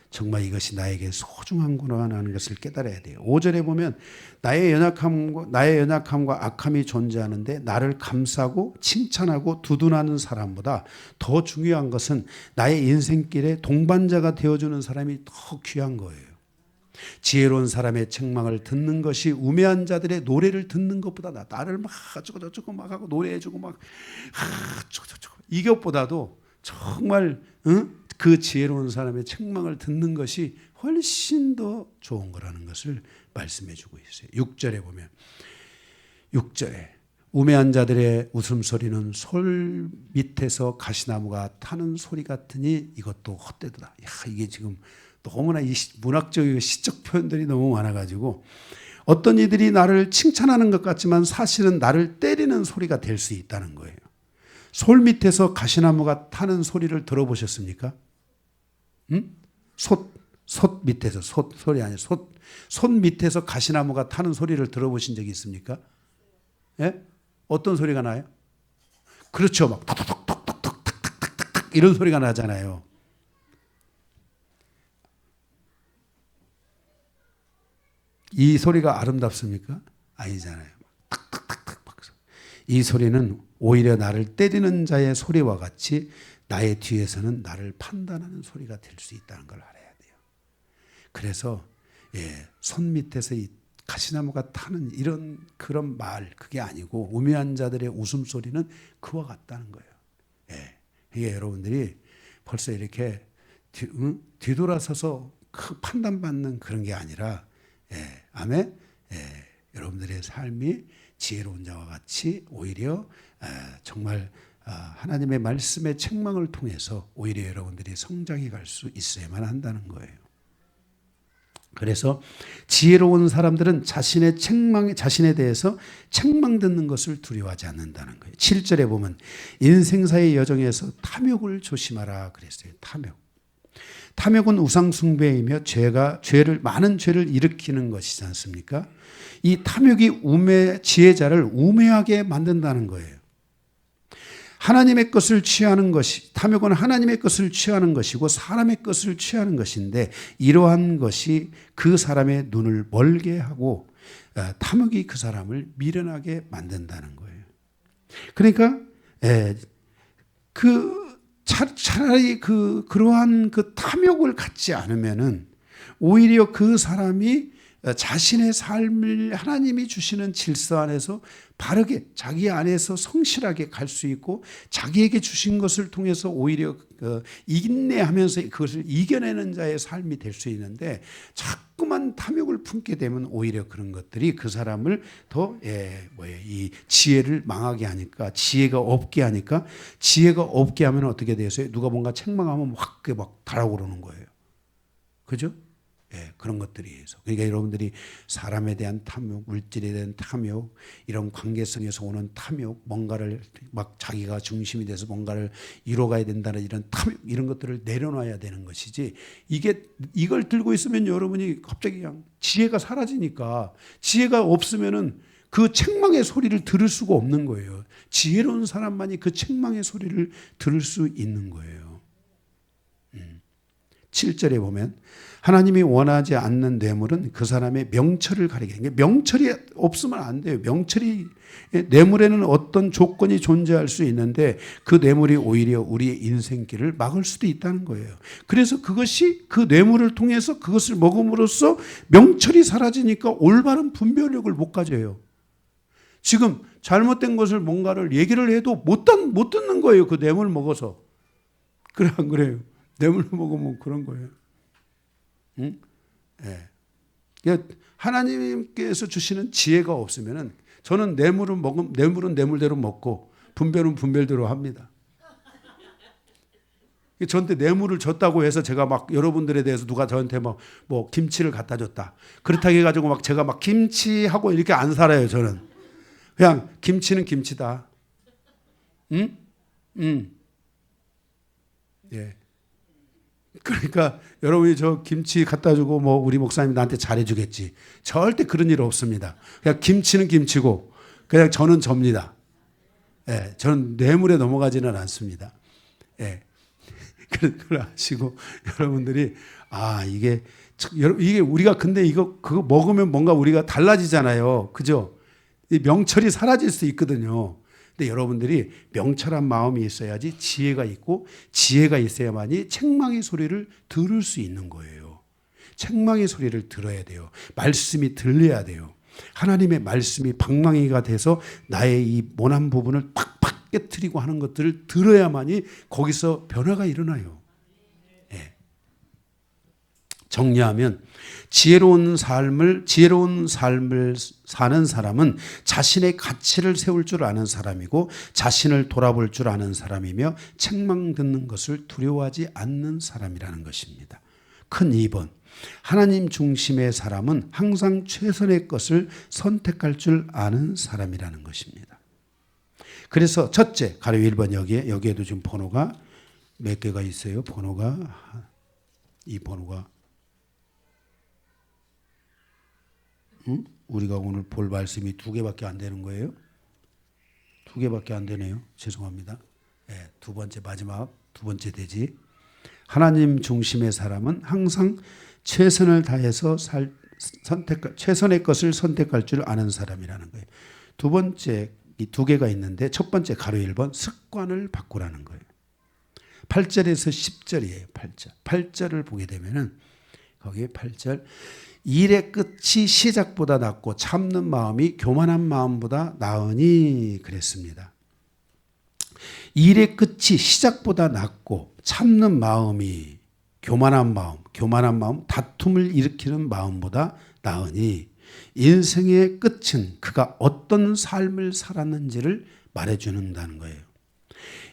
정말 이것이 나에게 소중한구나 하는 것을 깨달아야 돼요. 5절에 보면 나의 연약함과 악함이 존재하는데 나를 감싸고 칭찬하고 두둔하는 사람보다 더 중요한 것은 나의 인생길에 동반자가 되어주는 사람이 더 귀한 거예요. 지혜로운 사람의 책망을 듣는 것이 우매한 자들의 노래를 듣는 것보다 나를 어쩌고 하고 노래해주고 이것보다도 정말 그 지혜로운 사람의 책망을 듣는 것이 훨씬 더 좋은 거라는 것을 말씀해 주고 있어요. 6절에 보면 6절에 우매한 자들의 웃음소리는 솔 밑에서 가시나무가 타는 소리 같으니 이것도 헛되도다. 이게 지금 너무나 이 문학적이고 시적 표현들이 너무 많아가지고 어떤 이들이 나를 칭찬하는 것 같지만 사실은 나를 때리는 소리가 될 수 있다는 거예요. 솔 밑에서 가시나무가 타는 소리를 들어보셨습니까? 솥 밑에서, 솔이 아니라 솥 밑에서 가시나무가 타는 소리를 들어보신 적이 있습니까? 예? 어떤 소리가 나요? 그렇죠. 톡톡톡톡톡톡톡 이런 소리가 나잖아요. 이 소리가 아름답습니까? 아니잖아요. 이 소리는 오히려 나를 때리는 자의 소리와 같이 나의 뒤에서는 나를 판단하는 소리가 될 수 있다는 걸 알아야 돼요. 그래서 손 밑에서 이 가시나무가 타는 그런 말, 그게 아니고 우매한 자들의 웃음소리는 그와 같다는 거예요. 이게 여러분들이 벌써 이렇게 뒤돌아서서 판단받는 그런 게 아니라 아멘. 여러분들의 삶이 지혜로운 자와 같이 오히려 정말 하나님의 말씀의 책망을 통해서 오히려 여러분들이 성장해 갈 수 있어야만 한다는 거예요. 그래서 지혜로운 사람들은 자신에 대해서 책망 듣는 것을 두려워하지 않는다는 거예요. 7절에 보면 인생사의 여정에서 탐욕을 조심하라 그랬어요. 탐욕은 우상 숭배이며 많은 죄를 일으키는 것이지 않습니까? 이 탐욕이 지혜자를 우매하게 만든다는 거예요. 하나님의 것을 취하는 것이, 탐욕은 하나님의 것을 취하는 것이고 사람의 것을 취하는 것인데, 이러한 것이 그 사람의 눈을 멀게 하고 탐욕이 그 사람을 미련하게 만든다는 거예요. 그러니까 차라리 그러한 그 탐욕을 갖지 않으면은 오히려 그 사람이 자신의 삶을 하나님이 주시는 질서 안에서 바르게 자기 안에서 성실하게 갈 수 있고, 자기에게 주신 것을 통해서 오히려 인내하면서 그것을 이겨내는 자의 삶이 될 수 있는데, 자꾸만 탐욕을 품게 되면 오히려 그런 것들이 그 사람을 더 이 지혜를 망하게 하니까, 지혜가 없게 하니까, 지혜가 없게 하면 어떻게 되겠어요? 누가 뭔가 책망하면 막 달아오르는 거예요. 그죠? 그런 것들이 있어. 그러니까 여러분들이 사람에 대한 탐욕, 물질에 대한 탐욕, 이런 관계성에서 오는 탐욕, 뭔가를 막 자기가 중심이 돼서 뭔가를 이뤄가야 된다는 이런 탐욕, 이런 것들을 내려놔야 되는 것이지, 이걸 들고 있으면 여러분이 갑자기 그냥 지혜가 사라지니까, 지혜가 없으면은 그 책망의 소리를 들을 수가 없는 거예요. 지혜로운 사람만이 그 책망의 소리를 들을 수 있는 거예요. 7절에 보면 하나님이 원하지 않는 뇌물은 그 사람의 명철을 가리게 하는 거예요. 명철이 없으면 안 돼요. 뇌물에는 어떤 조건이 존재할 수 있는데 그 뇌물이 오히려 우리의 인생길을 막을 수도 있다는 거예요. 그래서 그 뇌물을 통해서 그것을 먹음으로써 명철이 사라지니까 올바른 분별력을 못 가져요. 지금 잘못된 것을 뭔가를 얘기를 해도 못 듣는 거예요. 그 뇌물 먹어서. 그래 안 그래요? 뇌물 먹으면 그런 거예요. 응? 그러니까 하나님께서 주시는 지혜가 없으면은, 저는 뇌물은 뇌물대로 먹고 분별은 분별대로 합니다. 저한테 뇌물을 줬다고 해서 제가 막 여러분들에 대해서 누가 저한테 뭐 김치를 갖다 줬다, 그렇다고 해가지고 막 제가 막 김치하고 이렇게 안 살아요. 저는 그냥 김치는 김치다. 응? 예. 그러니까 여러분이 저 김치 갖다 주고 우리 목사님이 나한테 잘해주겠지, 절대 그런 일 없습니다. 그냥 김치는 김치고 그냥 저는 접니다. 예, 저는 뇌물에 넘어가지는 않습니다. 예, 그걸 아시고 여러분들이 이게 우리가 근데 그거 먹으면 뭔가 우리가 달라지잖아요. 그죠? 이 명철이 사라질 수 있거든요. 근데 여러분들이 명철한 마음이 있어야지 지혜가 있고, 지혜가 있어야만이 책망의 소리를 들을 수 있는 거예요. 책망의 소리를 들어야 돼요. 말씀이 들려야 돼요. 하나님의 말씀이 방망이가 돼서 나의 이 모난 부분을 팍팍 깨트리고 하는 것들을 들어야만이 거기서 변화가 일어나요. 예. 정리하면 지혜로운 삶을 사는 사람은 자신의 가치를 세울 줄 아는 사람이고, 자신을 돌아볼 줄 아는 사람이며, 책망 듣는 것을 두려워하지 않는 사람이라는 것입니다. 큰 2번, 하나님 중심의 사람은 항상 최선의 것을 선택할 줄 아는 사람이라는 것입니다. 그래서 첫째, 가로 1번, 여기에도 지금 번호가 몇 개가 있어요. 이 번호가 우리가 오늘 볼 말씀이 2개밖에 안 되는 거예요. 2개밖에 안 되네요. 죄송합니다. 두 번째, 마지막 두 번째 되지. 하나님 중심의 사람은 항상 최선을 다해서 최선의 것을 선택할 줄 아는 사람이라는 거예요. 두 번째, 이 2개가 있는데, 첫 번째 가로 1번, 습관을 바꾸라는 거예요. 8절에서 10절이에요. 8절을 보게 되면은 거기에 8절, 일의 끝이 시작보다 낫고 참는 마음이 교만한 마음보다 나으니 그랬습니다. 일의 끝이 시작보다 낫고 참는 마음이 교만한 마음, 다툼을 일으키는 마음보다 나으니, 인생의 끝은 그가 어떤 삶을 살았는지를 말해주는다는 거예요.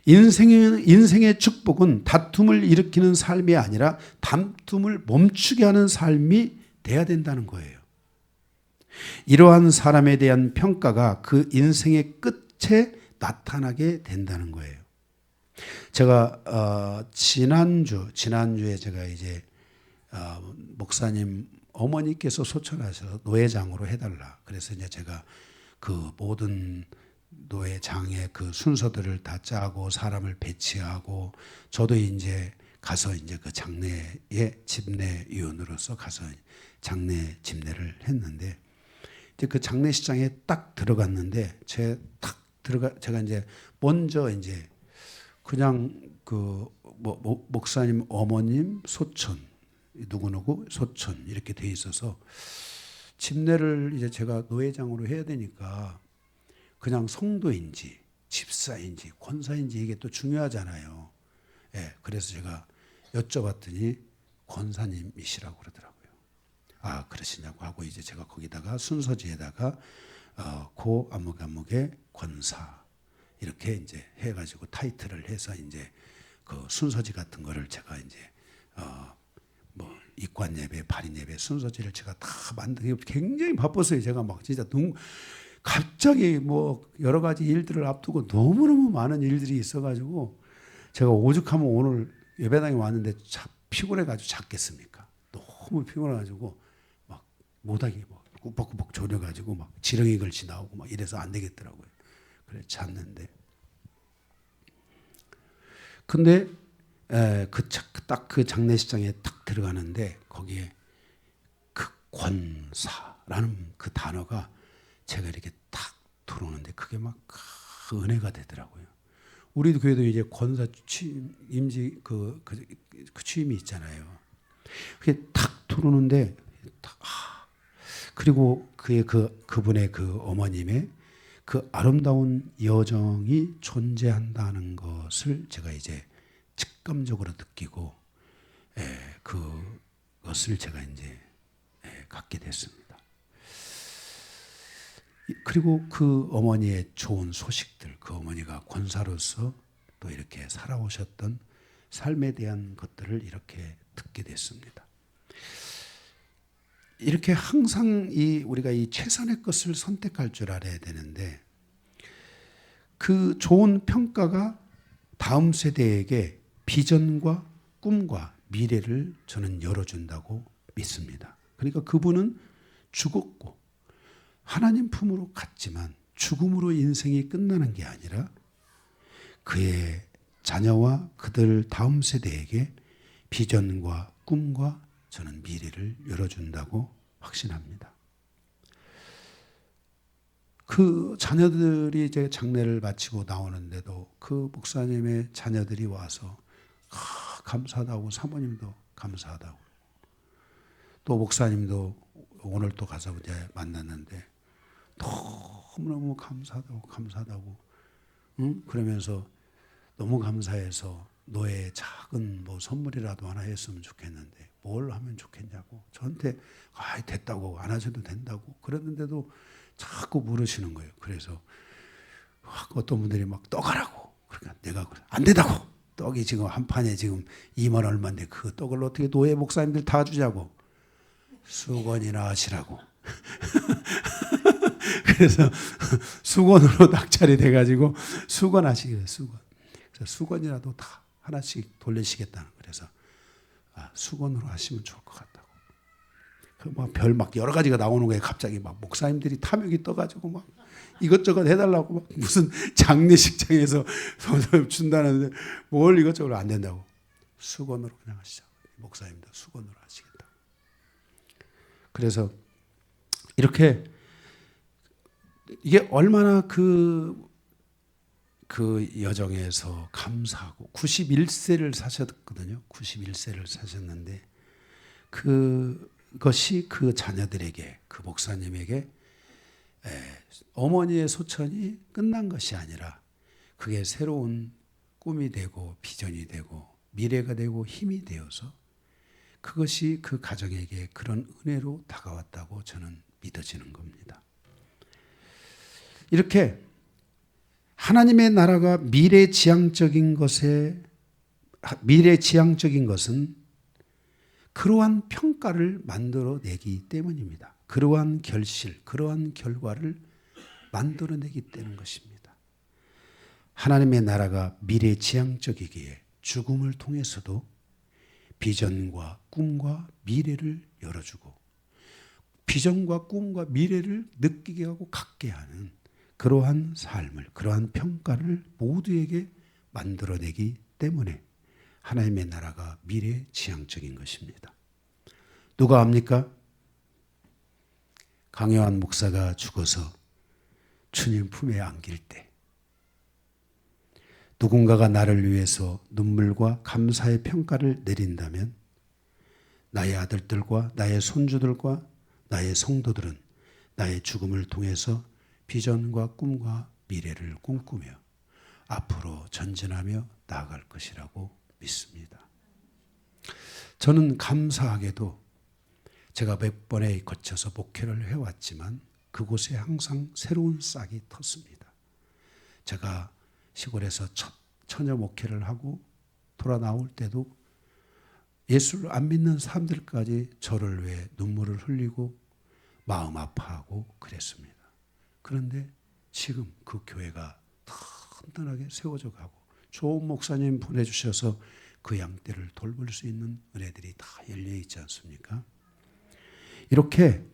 인생의 축복은 다툼을 일으키는 삶이 아니라 다툼을 멈추게 하는 삶이 돼야 된다는 거예요. 이러한 사람에 대한 평가가 그 인생의 끝에 나타나게 된다는 거예요. 제가 지난주에 제가 이제 목사님 어머니께서 소천하셔서 노회장으로 해달라. 그래서 이제 제가 그 모든 노회장의 그 순서들을 다 짜고 사람을 배치하고 저도 이제 가서 이제 그 장례의 집례위원으로서 가서 장례 집례를 했는데 이제 그 장례식장에 딱 들어갔는데 제가 이제 먼저 이제 그냥 그 목사님 어머님 소천 누구누구 소천 이렇게 돼 있어서 집례를 이제 제가 노회장으로 해야 되니까 그냥 성도인지 집사인지 권사인지 이게 또 중요하잖아요. 예, 그래서 제가 여쭤봤더니 권사님이시라고 그러더라고요. 아, 그러시냐고 하고 이제 제가 거기다가 순서지에다가 고 아무개의 권사 이렇게 이제 해가지고 타이틀을 해서 이제 그 순서지 같은 거를 제가 이제 뭐 입관 예배, 발인 예배 순서지를 제가 다 만들기 굉장히 바빴어요. 제가 막 진짜 갑자기 뭐 여러 가지 일들을 앞두고 너무너무 많은 일들이 있어가지고 제가 오죽하면 오늘 예배당에 왔는데 피곤해가지고 잤겠습니까? 너무 피곤해가지고 막 못하게 막 꾸벅꾸벅 졸여가지고 막 지렁이 걸치 나오고 막 이래서 안 되겠더라고요. 그래 잤는데 근데 딱 그 장례식장에 딱 들어가는데 거기에 그 권사라는 그 단어가 제가 이렇게 딱 들어오는데 그게 막 그 은혜가 되더라고요. 우리 교회도 이제 권사 임지 그 취임이 있잖아요. 그게 탁 들어오는데 그리고 그분의 그 어머님의 그 아름다운 여정이 존재한다는 것을 제가 이제 직감적으로 느끼고 그것을 제가 이제 갖게 됐습니다. 그리고 그 어머니의 좋은 소식들, 그 어머니가 권사로서 또 이렇게 살아오셨던 삶에 대한 것들을 이렇게 듣게 됐습니다. 이렇게 항상 우리가 이 최선의 것을 선택할 줄 알아야 되는데 그 좋은 평가가 다음 세대에게 비전과 꿈과 미래를 저는 열어준다고 믿습니다. 그러니까 그분은 죽었고 하나님 품으로 갔지만 죽음으로 인생이 끝나는 게 아니라 그의 자녀와 그들 다음 세대에게 비전과 꿈과 저는 미래를 열어준다고 확신합니다. 그 자녀들이 이제 장례를 마치고 나오는데도 그 목사님의 자녀들이 와서 감사하다고 사모님도 감사하다고 또 목사님도 오늘 또 가서 이제 만났는데 너무너무 감사하다고 응? 그러면서 너무 감사해서 너의 작은 뭐 선물이라도 하나 했으면 좋겠는데 뭘 하면 좋겠냐고 저한테 됐다고 안 하셔도 된다고 그랬는데도 자꾸 물으시는 거예요. 그래서 어떤 분들이 막 떡하라고 그러니까 내가 안 된다고 떡이 지금 한 판에 지금 2만 얼마인데 그 떡을 어떻게 노예 목사님들 다 주자고 수건이나 하시라고 그래서 수건으로 낙찰이 돼가지고 수건 하시기로 수건. 그래서 수건이라도 다 하나씩 돌리시겠다는. 그래서 수건으로 하시면 좋을 것 같다고. 별 막 여러 가지가 나오는 거예요. 갑자기 막 목사님들이 탐욕이 떠가지고 막 이것저것 해달라고 막 무슨 장례식장에서 준다는데 뭘 이것저것 안 된다고. 수건으로 그냥 하시자고. 목사님도 수건으로 하시겠다고. 그래서 이렇게 이게 얼마나 그 여정에서 감사하고 91세를 사셨거든요. 91세를 사셨는데 그것이 그 자녀들에게 그 목사님에게 어머니의 소천이 끝난 것이 아니라 그게 새로운 꿈이 되고 비전이 되고 미래가 되고 힘이 되어서 그것이 그 가정에게 그런 은혜로 다가왔다고 저는 믿어지는 겁니다. 이렇게 하나님의 나라가 미래지향적인 것은 그러한 평가를 만들어내기 때문입니다. 그러한 결실, 그러한 결과를 만들어내기 때문인 것입니다. 하나님의 나라가 미래지향적이기에 죽음을 통해서도 비전과 꿈과 미래를 열어주고 비전과 꿈과 미래를 느끼게 하고 갖게 하는 그러한 삶을, 그러한 평가를 모두에게 만들어내기 때문에 하나님의 나라가 미래지향적인 것입니다. 누가 압니까? 강요한 목사가 죽어서 주님 품에 안길 때 누군가가 나를 위해서 눈물과 감사의 평가를 내린다면 나의 아들들과 나의 손주들과 나의 성도들은 나의 죽음을 통해서 비전과 꿈과 미래를 꿈꾸며 앞으로 전진하며 나아갈 것이라고 믿습니다. 저는 감사하게도 제가 몇 번에 거쳐서 목회를 해왔지만 그곳에 항상 새로운 싹이 텄습니다. 제가 시골에서 첫 처녀 목회를 하고 돌아 나올 때도 예수를 안 믿는 사람들까지 저를 위해 눈물을 흘리고 마음 아파하고 그랬습니다. 그런데 지금 그 교회가 튼튼하게 세워져 가고 좋은 목사님 보내주셔서 그 양떼를 돌볼 수 있는 은혜들이 다 열려 있지 않습니까? 이렇게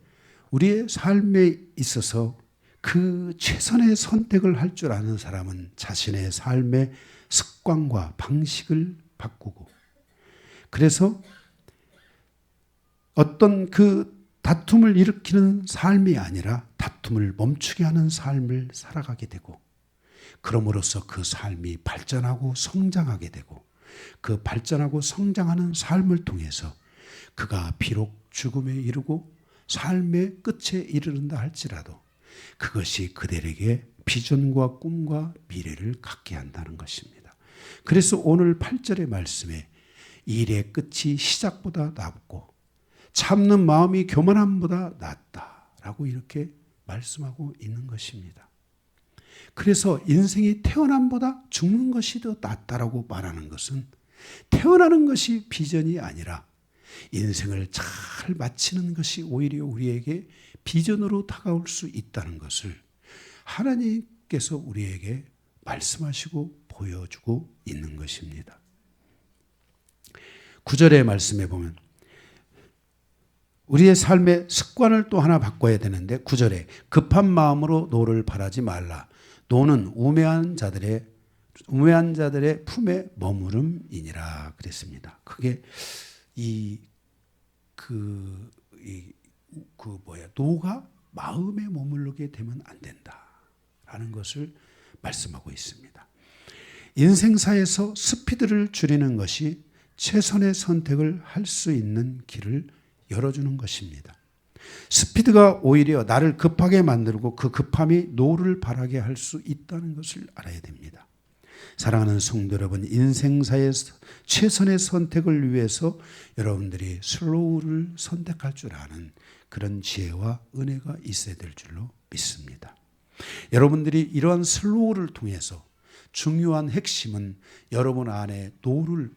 우리의 삶에 있어서 그 최선의 선택을 할 줄 아는 사람은 자신의 삶의 습관과 방식을 바꾸고 그래서 어떤 그 다툼을 일으키는 삶이 아니라 다툼을 멈추게 하는 삶을 살아가게 되고 그럼으로써 그 삶이 발전하고 성장하게 되고 그 발전하고 성장하는 삶을 통해서 그가 비록 죽음에 이르고 삶의 끝에 이르는다 할지라도 그것이 그들에게 비전과 꿈과 미래를 갖게 한다는 것입니다. 그래서 오늘 8절의 말씀에 일의 끝이 시작보다 낫고 참는 마음이 교만함보다 낫다라고 이렇게 말씀하고 있는 것입니다. 그래서 인생이 태어남보다 죽는 것이 더 낫다라고 말하는 것은 태어나는 것이 비전이 아니라 인생을 잘 마치는 것이 오히려 우리에게 비전으로 다가올 수 있다는 것을 하나님께서 우리에게 말씀하시고 보여주고 있는 것입니다. 9절의 말씀에 보면 우리의 삶의 습관을 또 하나 바꿔야 되는데 9절에 급한 마음으로 노를 바라지 말라. 노는 우매한 자들의 품에 머무름이니라 그랬습니다. 그게 노가 마음에 머무르게 되면 안 된다라는 것을 말씀하고 있습니다. 인생사에서 스피드를 줄이는 것이 최선의 선택을 할 수 있는 길을 열어주는 것입니다. 스피드가 오히려 나를 급하게 만들고 그 급함이 노를 바라게 할 수 있다는 것을 알아야 됩니다. 사랑하는 성도 여러분, 인생사에서 최선의 선택을 위해서 여러분들이 슬로우를 선택할 줄 아는 그런 지혜와 은혜가 있어야 될 줄로 믿습니다. 여러분들이 이러한 슬로우를 통해서 중요한 핵심은 여러분 안에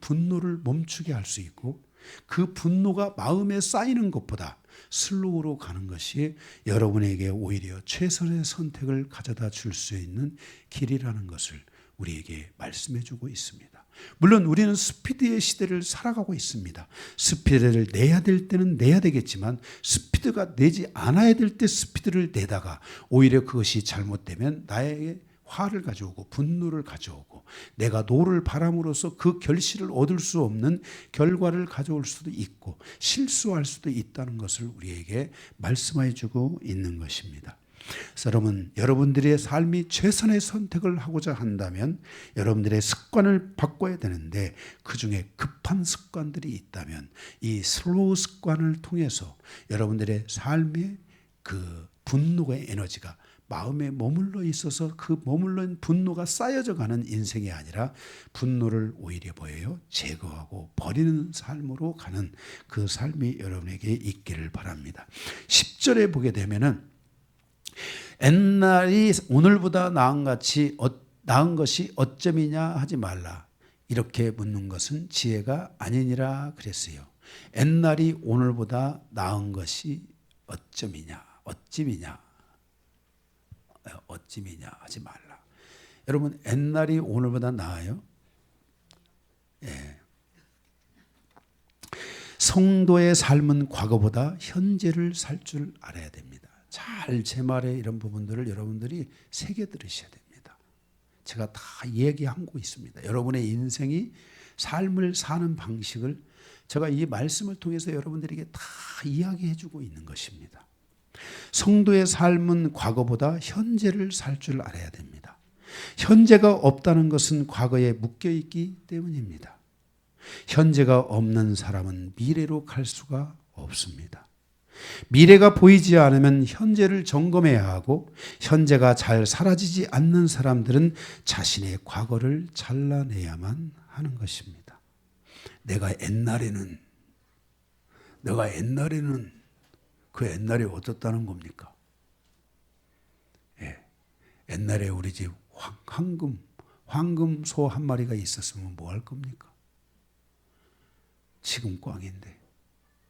분노를 멈추게 할 수 있고 그 분노가 마음에 쌓이는 것보다 슬로우로 가는 것이 여러분에게 오히려 최선의 선택을 가져다 줄 수 있는 길이라는 것을 우리에게 말씀해 주고 있습니다. 물론 우리는 스피드의 시대를 살아가고 있습니다. 스피드를 내야 될 때는 내야 되겠지만 스피드가 내지 않아야 될 때 스피드를 내다가 오히려 그것이 잘못되면 나에게 화를 가져오고 분노를 가져오고 내가 노를 바람으로써 그 결실을 얻을 수 없는 결과를 가져올 수도 있고 실수할 수도 있다는 것을 우리에게 말씀해 주고 있는 것입니다. 그래서 여러분들의 삶이 최선의 선택을 하고자 한다면 여러분들의 습관을 바꿔야 되는데 그중에 급한 습관들이 있다면 이 슬로우 습관을 통해서 여러분들의 삶의 그 분노의 에너지가 마음에 머물러 있어서 그 머물러 분노가 쌓여져 가는 인생이 아니라 분노를 오히려 제거하고 버리는 삶으로 가는 그 삶이 여러분에게 있기를 바랍니다. 10절에 보게 되면은 옛날이 오늘보다 나은 것이 어쩜이냐 하지 말라. 이렇게 묻는 것은 지혜가 아니니라 그랬어요. 옛날이 오늘보다 나은 것이 어쩜이냐, 어찌미냐, 어찌미냐 하지 말라. 여러분, 옛날이 오늘보다 나아요? 예. 성도의 삶은 과거보다 현재를 살 줄 알아야 됩니다. 잘 제 말의 이런 부분들을 여러분들이 새겨 들으셔야 됩니다. 제가 다 얘기하고 있습니다. 여러분의 인생이 삶을 사는 방식을 제가 이 말씀을 통해서 여러분들에게 다 이야기해 주고 있는 것입니다. 성도의 삶은 과거보다 현재를 살 줄 알아야 됩니다. 현재가 없다는 것은 과거에 묶여 있기 때문입니다. 현재가 없는 사람은 미래로 갈 수가 없습니다. 미래가 보이지 않으면 현재를 점검해야 하고, 현재가 잘 사라지지 않는 사람들은 자신의 과거를 잘라내야만 하는 것입니다. 내가 옛날에는 그 옛날에 어떻다는 겁니까? 예. 옛날에 우리 집 황금소 한 마리가 있었으면 뭐 할 겁니까? 지금 꽝인데.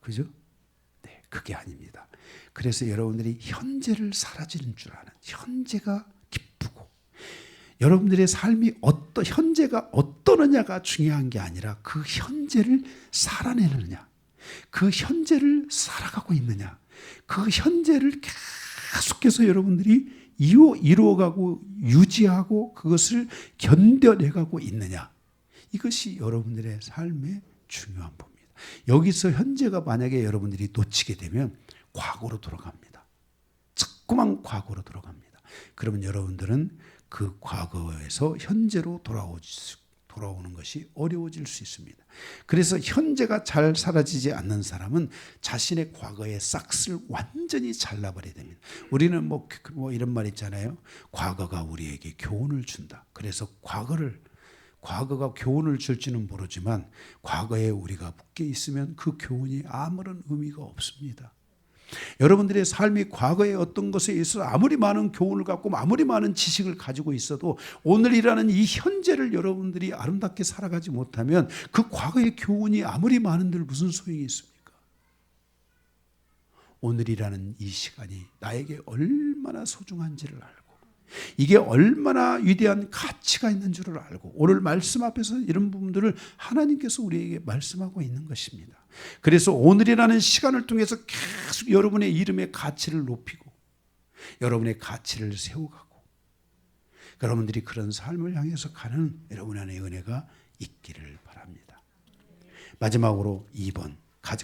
그죠? 네, 그게 아닙니다. 그래서 여러분들이 현재를 살아지는 줄 아는, 현재가 기쁘고, 여러분들의 삶이 현재가 어떠느냐가 중요한 게 아니라 그 현재를 살아내느냐, 그 현재를 살아가고 있느냐, 그 현재를 계속해서 여러분들이 이루어가고 유지하고 그것을 견뎌내가고 있느냐, 이것이 여러분들의 삶의 중요한 부분입니다. 여기서 현재가 만약에 여러분들이 놓치게 되면 과거로 돌아갑니다. 자꾸만 과거로 돌아갑니다. 그러면 여러분들은 그 과거에서 현재로 돌아오는 것이 어려워질 수 있습니다. 그래서 현재가 잘 사라지지 않는 사람은 자신의 과거의 싹을 완전히 잘라버려야 됩니다. 우리는 뭐 이런 말 있잖아요. 과거가 우리에게 교훈을 준다. 그래서 과거가 교훈을 줄지는 모르지만 과거에 우리가 묶여 있으면 그 교훈이 아무런 의미가 없습니다. 여러분들의 삶이 과거의 어떤 것에 있어서 아무리 많은 교훈을 갖고 아무리 많은 지식을 가지고 있어도 오늘이라는 이 현재를 여러분들이 아름답게 살아가지 못하면 그 과거의 교훈이 아무리 많은들 무슨 소용이 있습니까? 오늘이라는 이 시간이 나에게 얼마나 소중한지를 알고, 이게 얼마나 위대한 가치가 있는 줄을 알고, 오늘 말씀 앞에서 이런 부분들을 하나님께서 우리에게 말씀하고 있는 것입니다. 그래서 오늘이라는 시간을 통해서 계속 여러분의 이름의 가치를 높이고 여러분의 가치를 세워가고, 여러분들이 그런 삶을 향해서 가는 여러분 안에 은혜가 있기를 바랍니다. 마지막으로 2번,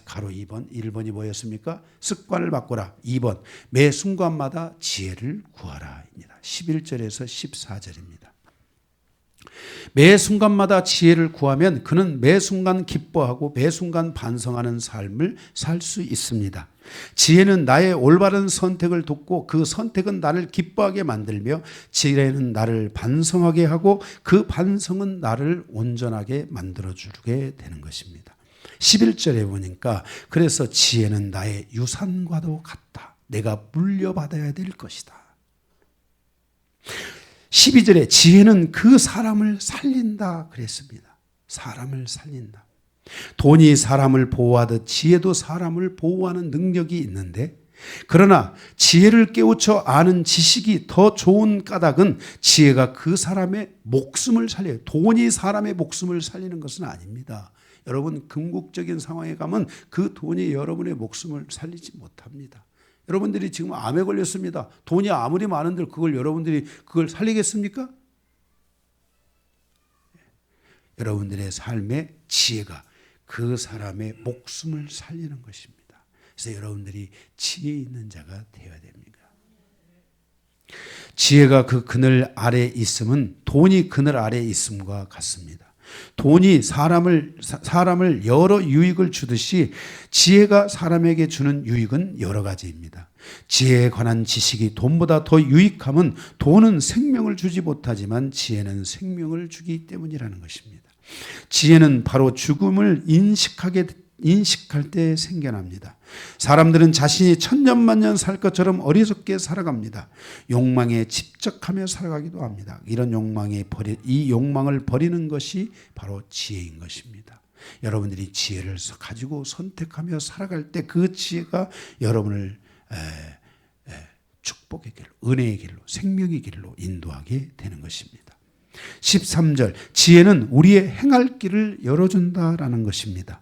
가로 2번, 1번이 뭐였습니까? 습관을 바꾸라. 2번, 매 순간마다 지혜를 구하라 입니다. 11절에서 14절입니다. 매 순간마다 지혜를 구하면 그는 매 순간 기뻐하고 매 순간 반성하는 삶을 살 수 있습니다. 지혜는 나의 올바른 선택을 돕고 그 선택은 나를 기뻐하게 만들며, 지혜는 나를 반성하게 하고 그 반성은 나를 온전하게 만들어주게 되는 것입니다. 11절에 보니까 그래서 지혜는 나의 유산과도 같다. 내가 물려받아야 될 것이다. 12절에 지혜는 그 사람을 살린다 그랬습니다. 사람을 살린다. 돈이 사람을 보호하듯 지혜도 사람을 보호하는 능력이 있는데, 그러나 지혜를 깨우쳐 아는 지식이 더 좋은 까닭은 지혜가 그 사람의 목숨을 살려요. 돈이 사람의 목숨을 살리는 것은 아닙니다. 여러분, 궁극적인 상황에 가면 그 돈이 여러분의 목숨을 살리지 못합니다. 여러분들이 지금 암에 걸렸습니다. 돈이 아무리 많은들 여러분들이 그걸 살리겠습니까? 여러분들의 삶의 지혜가 그 사람의 목숨을 살리는 것입니다. 그래서 여러분들이 지혜 있는 자가 되어야 됩니다. 지혜가 그 그늘 아래에 있음은 돈이 그늘 아래에 있음과 같습니다. 돈이 사람을 여러 유익을 주듯이 지혜가 사람에게 주는 유익은 여러 가지입니다. 지혜에 관한 지식이 돈보다 더 유익함은 돈은 생명을 주지 못하지만 지혜는 생명을 주기 때문이라는 것입니다. 지혜는 바로 죽음을 인식할 때 생겨납니다. 사람들은 자신이 천년만년 살 것처럼 어리석게 살아갑니다. 욕망에 집착하며 살아가기도 합니다. 이 욕망을 버리는 것이 바로 지혜인 것입니다. 여러분들이 지혜를 가지고 선택하며 살아갈 때 그 지혜가 여러분을 축복의 길로, 은혜의 길로, 생명의 길로 인도하게 되는 것입니다. 13절, 지혜는 우리의 행할 길을 열어준다라는 것입니다.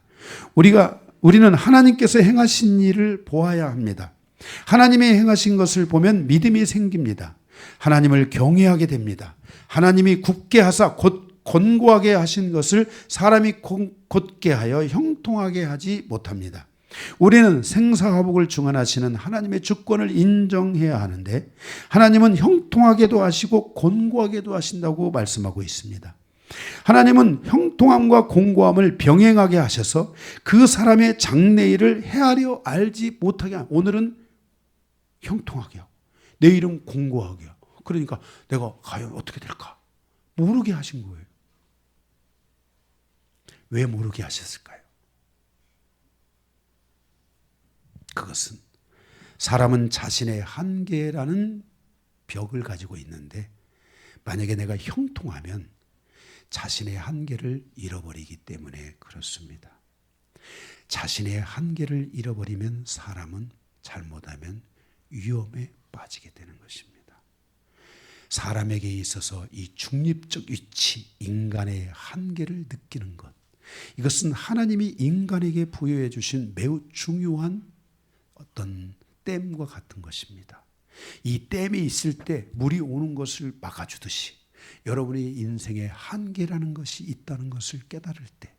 우리는 하나님께서 행하신 일을 보아야 합니다. 하나님이 행하신 것을 보면 믿음이 생깁니다. 하나님을 경외하게 됩니다. 하나님이 굳게 하사 곧 곤고하게 하신 것을 사람이 곧게 하여 형통하게 하지 못합니다. 우리는 생사화복을 주관하시는 하나님의 주권을 인정해야 하는데 하나님은 형통하게도 하시고 곤고하게도 하신다고 말씀하고 있습니다. 하나님은 형통함과 곤고함을 병행하게 하셔서 그 사람의 장래일을 헤아려 알지 못하게 하고, 오늘은 형통하게 하고 내일은 곤고하게 하고, 그러니까 내가 과연 어떻게 될까 모르게 하신 거예요. 왜 모르게 하셨을까요? 그것은 사람은 자신의 한계라는 벽을 가지고 있는데 만약에 내가 형통하면 자신의 한계를 잃어버리기 때문에 그렇습니다. 자신의 한계를 잃어버리면 사람은 잘못하면 위험에 빠지게 되는 것입니다. 사람에게 있어서 이 중립적 위치, 인간의 한계를 느끼는 것, 이것은 하나님이 인간에게 부여해 주신 매우 중요한 어떤 댐과 같은 것입니다. 이 댐이 있을 때 물이 오는 것을 막아주듯이 여러분의 인생에 한계라는 것이 있다는 것을 깨달을 때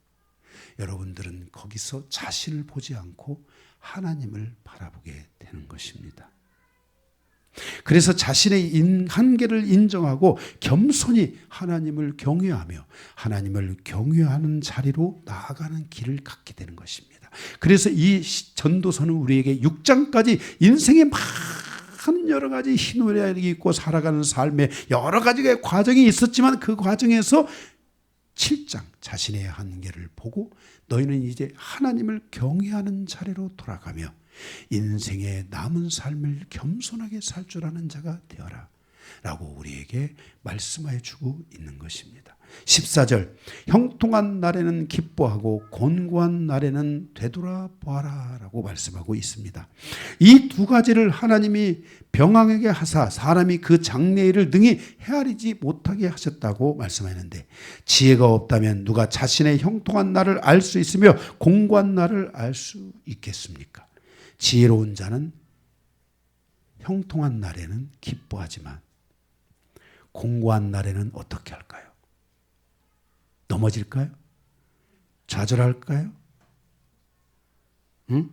여러분들은 거기서 자신을 보지 않고 하나님을 바라보게 되는 것입니다. 그래서 자신의 한계를 인정하고 겸손히 하나님을 경외하며 하나님을 경외하는 자리로 나아가는 길을 갖게 되는 것입니다. 그래서 이 전도서는 우리에게 6장까지 인생의 많은 여러 가지 희노애락이 있고 살아가는 삶에 여러 가지의 과정이 있었지만 그 과정에서 7장 자신의 한계를 보고 너희는 이제 하나님을 경외하는 자리로 돌아가며 인생의 남은 삶을 겸손하게 살 줄 아는 자가 되어라 라고 우리에게 말씀해 주고 있는 것입니다. 14절, 형통한 날에는 기뻐하고 곤고한 날에는 되돌아보아라 라고 말씀하고 있습니다. 이 두 가지를 하나님이 병행하게 하사 사람이 그 장래일을 능히 헤아리지 못하게 하셨다고 말씀하는데 지혜가 없다면 누가 자신의 형통한 날을 알 수 있으며 곤고한 날을 알 수 있겠습니까? 지혜로운 자는 형통한 날에는 기뻐하지만 곤고한 날에는 어떻게 할까요? 넘어질까요? 좌절할까요? 응?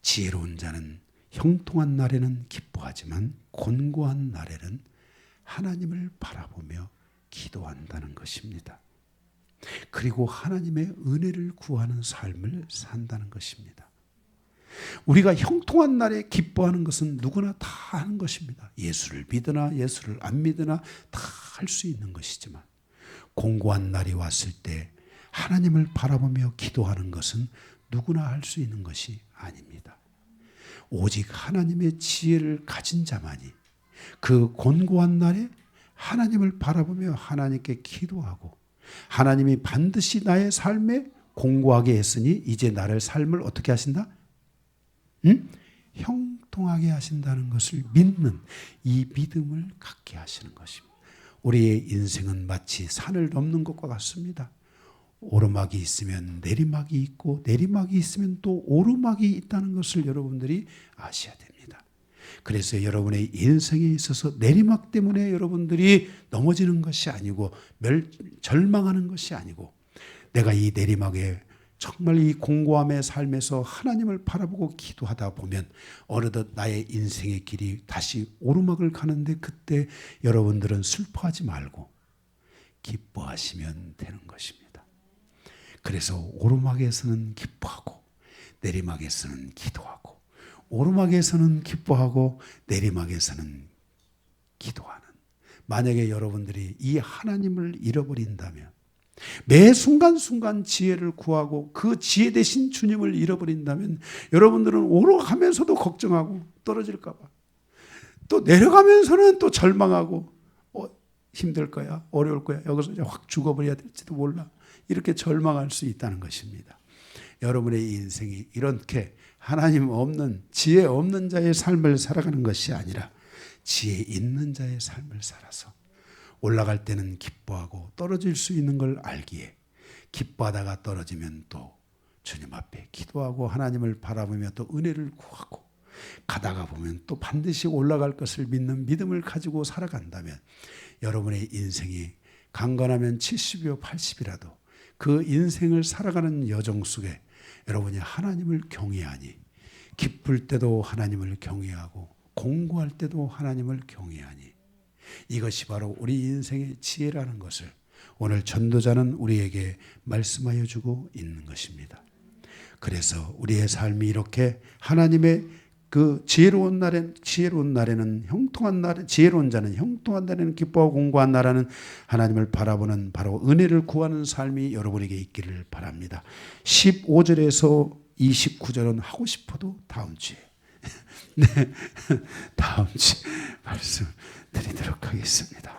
지혜로운 자는 형통한 날에는 기뻐하지만 곤고한 날에는 하나님을 바라보며 기도한다는 것입니다. 그리고 하나님의 은혜를 구하는 삶을 산다는 것입니다. 우리가 형통한 날에 기뻐하는 것은 누구나 다 하는 것입니다. 예수를 믿으나 예수를 안 믿으나 다 할 수 있는 것이지만 곤고한 날이 왔을 때 하나님을 바라보며 기도하는 것은 누구나 할 수 있는 것이 아닙니다. 오직 하나님의 지혜를 가진 자만이 그 곤고한 날에 하나님을 바라보며 하나님께 기도하고 하나님이 반드시 나의 삶에 공고하게 했으니 이제 나를 삶을 어떻게 하신다? 형통하게 하신다는 것을 믿는 이 믿음을 갖게 하시는 것입니다. 우리의 인생은 마치 산을 넘는 것과 같습니다. 오르막이 있으면 내리막이 있고 내리막이 있으면 또 오르막이 있다는 것을 여러분들이 아셔야 됩니다. 그래서 여러분의 인생에 있어서 내리막 때문에 여러분들이 넘어지는 것이 아니고 절망하는 것이 아니고 내가 이 내리막에 정말 이 공고함의 삶에서 하나님을 바라보고 기도하다 보면 어느덧 나의 인생의 길이 다시 오르막을 가는데 그때 여러분들은 슬퍼하지 말고 기뻐하시면 되는 것입니다. 그래서 오르막에서는 기뻐하고 내리막에서는 기도하고 오르막에서는 기뻐하고 내리막에서는 기도하는, 만약에 여러분들이 이 하나님을 잃어버린다면 매 순간순간 지혜를 구하고 그 지혜 대신 주님을 잃어버린다면 여러분들은 오르가면서도 걱정하고 떨어질까 봐 또 내려가면서는 또 절망하고 힘들 거야, 어려울 거야, 여기서 이제 확 죽어버려야 될지도 몰라. 이렇게 절망할 수 있다는 것입니다. 여러분의 인생이 이렇게 하나님 없는, 지혜 없는 자의 삶을 살아가는 것이 아니라 지혜 있는 자의 삶을 살아서 올라갈 때는 기뻐하고 떨어질 수 있는 걸 알기에 기뻐하다가 떨어지면 또 주님 앞에 기도하고 하나님을 바라보며 또 은혜를 구하고 가다가 보면 또 반드시 올라갈 것을 믿는 믿음을 가지고 살아간다면 여러분의 인생이 강건하면 70이요 80이라도 그 인생을 살아가는 여정 속에 여러분이 하나님을 경외하니 기쁠 때도 하나님을 경외하고 공부할 때도 하나님을 경외하니 이것이 바로 우리 인생의 지혜라는 것을 오늘 전도자는 우리에게 말씀하여 주고 있는 것입니다. 그래서 우리의 삶이 이렇게 하나님의 그 지혜로운 날에는 형통한 날, 지혜로운 자는 형통한 날에는 기뻐하고 공고한 나라는 하나님을 바라보는 바로 은혜를 구하는 삶이 여러분에게 있기를 바랍니다. 15절에서 29절은 하고 싶어도 다음 주에 네, 다음 주에 말씀 드리도록 하겠습니다.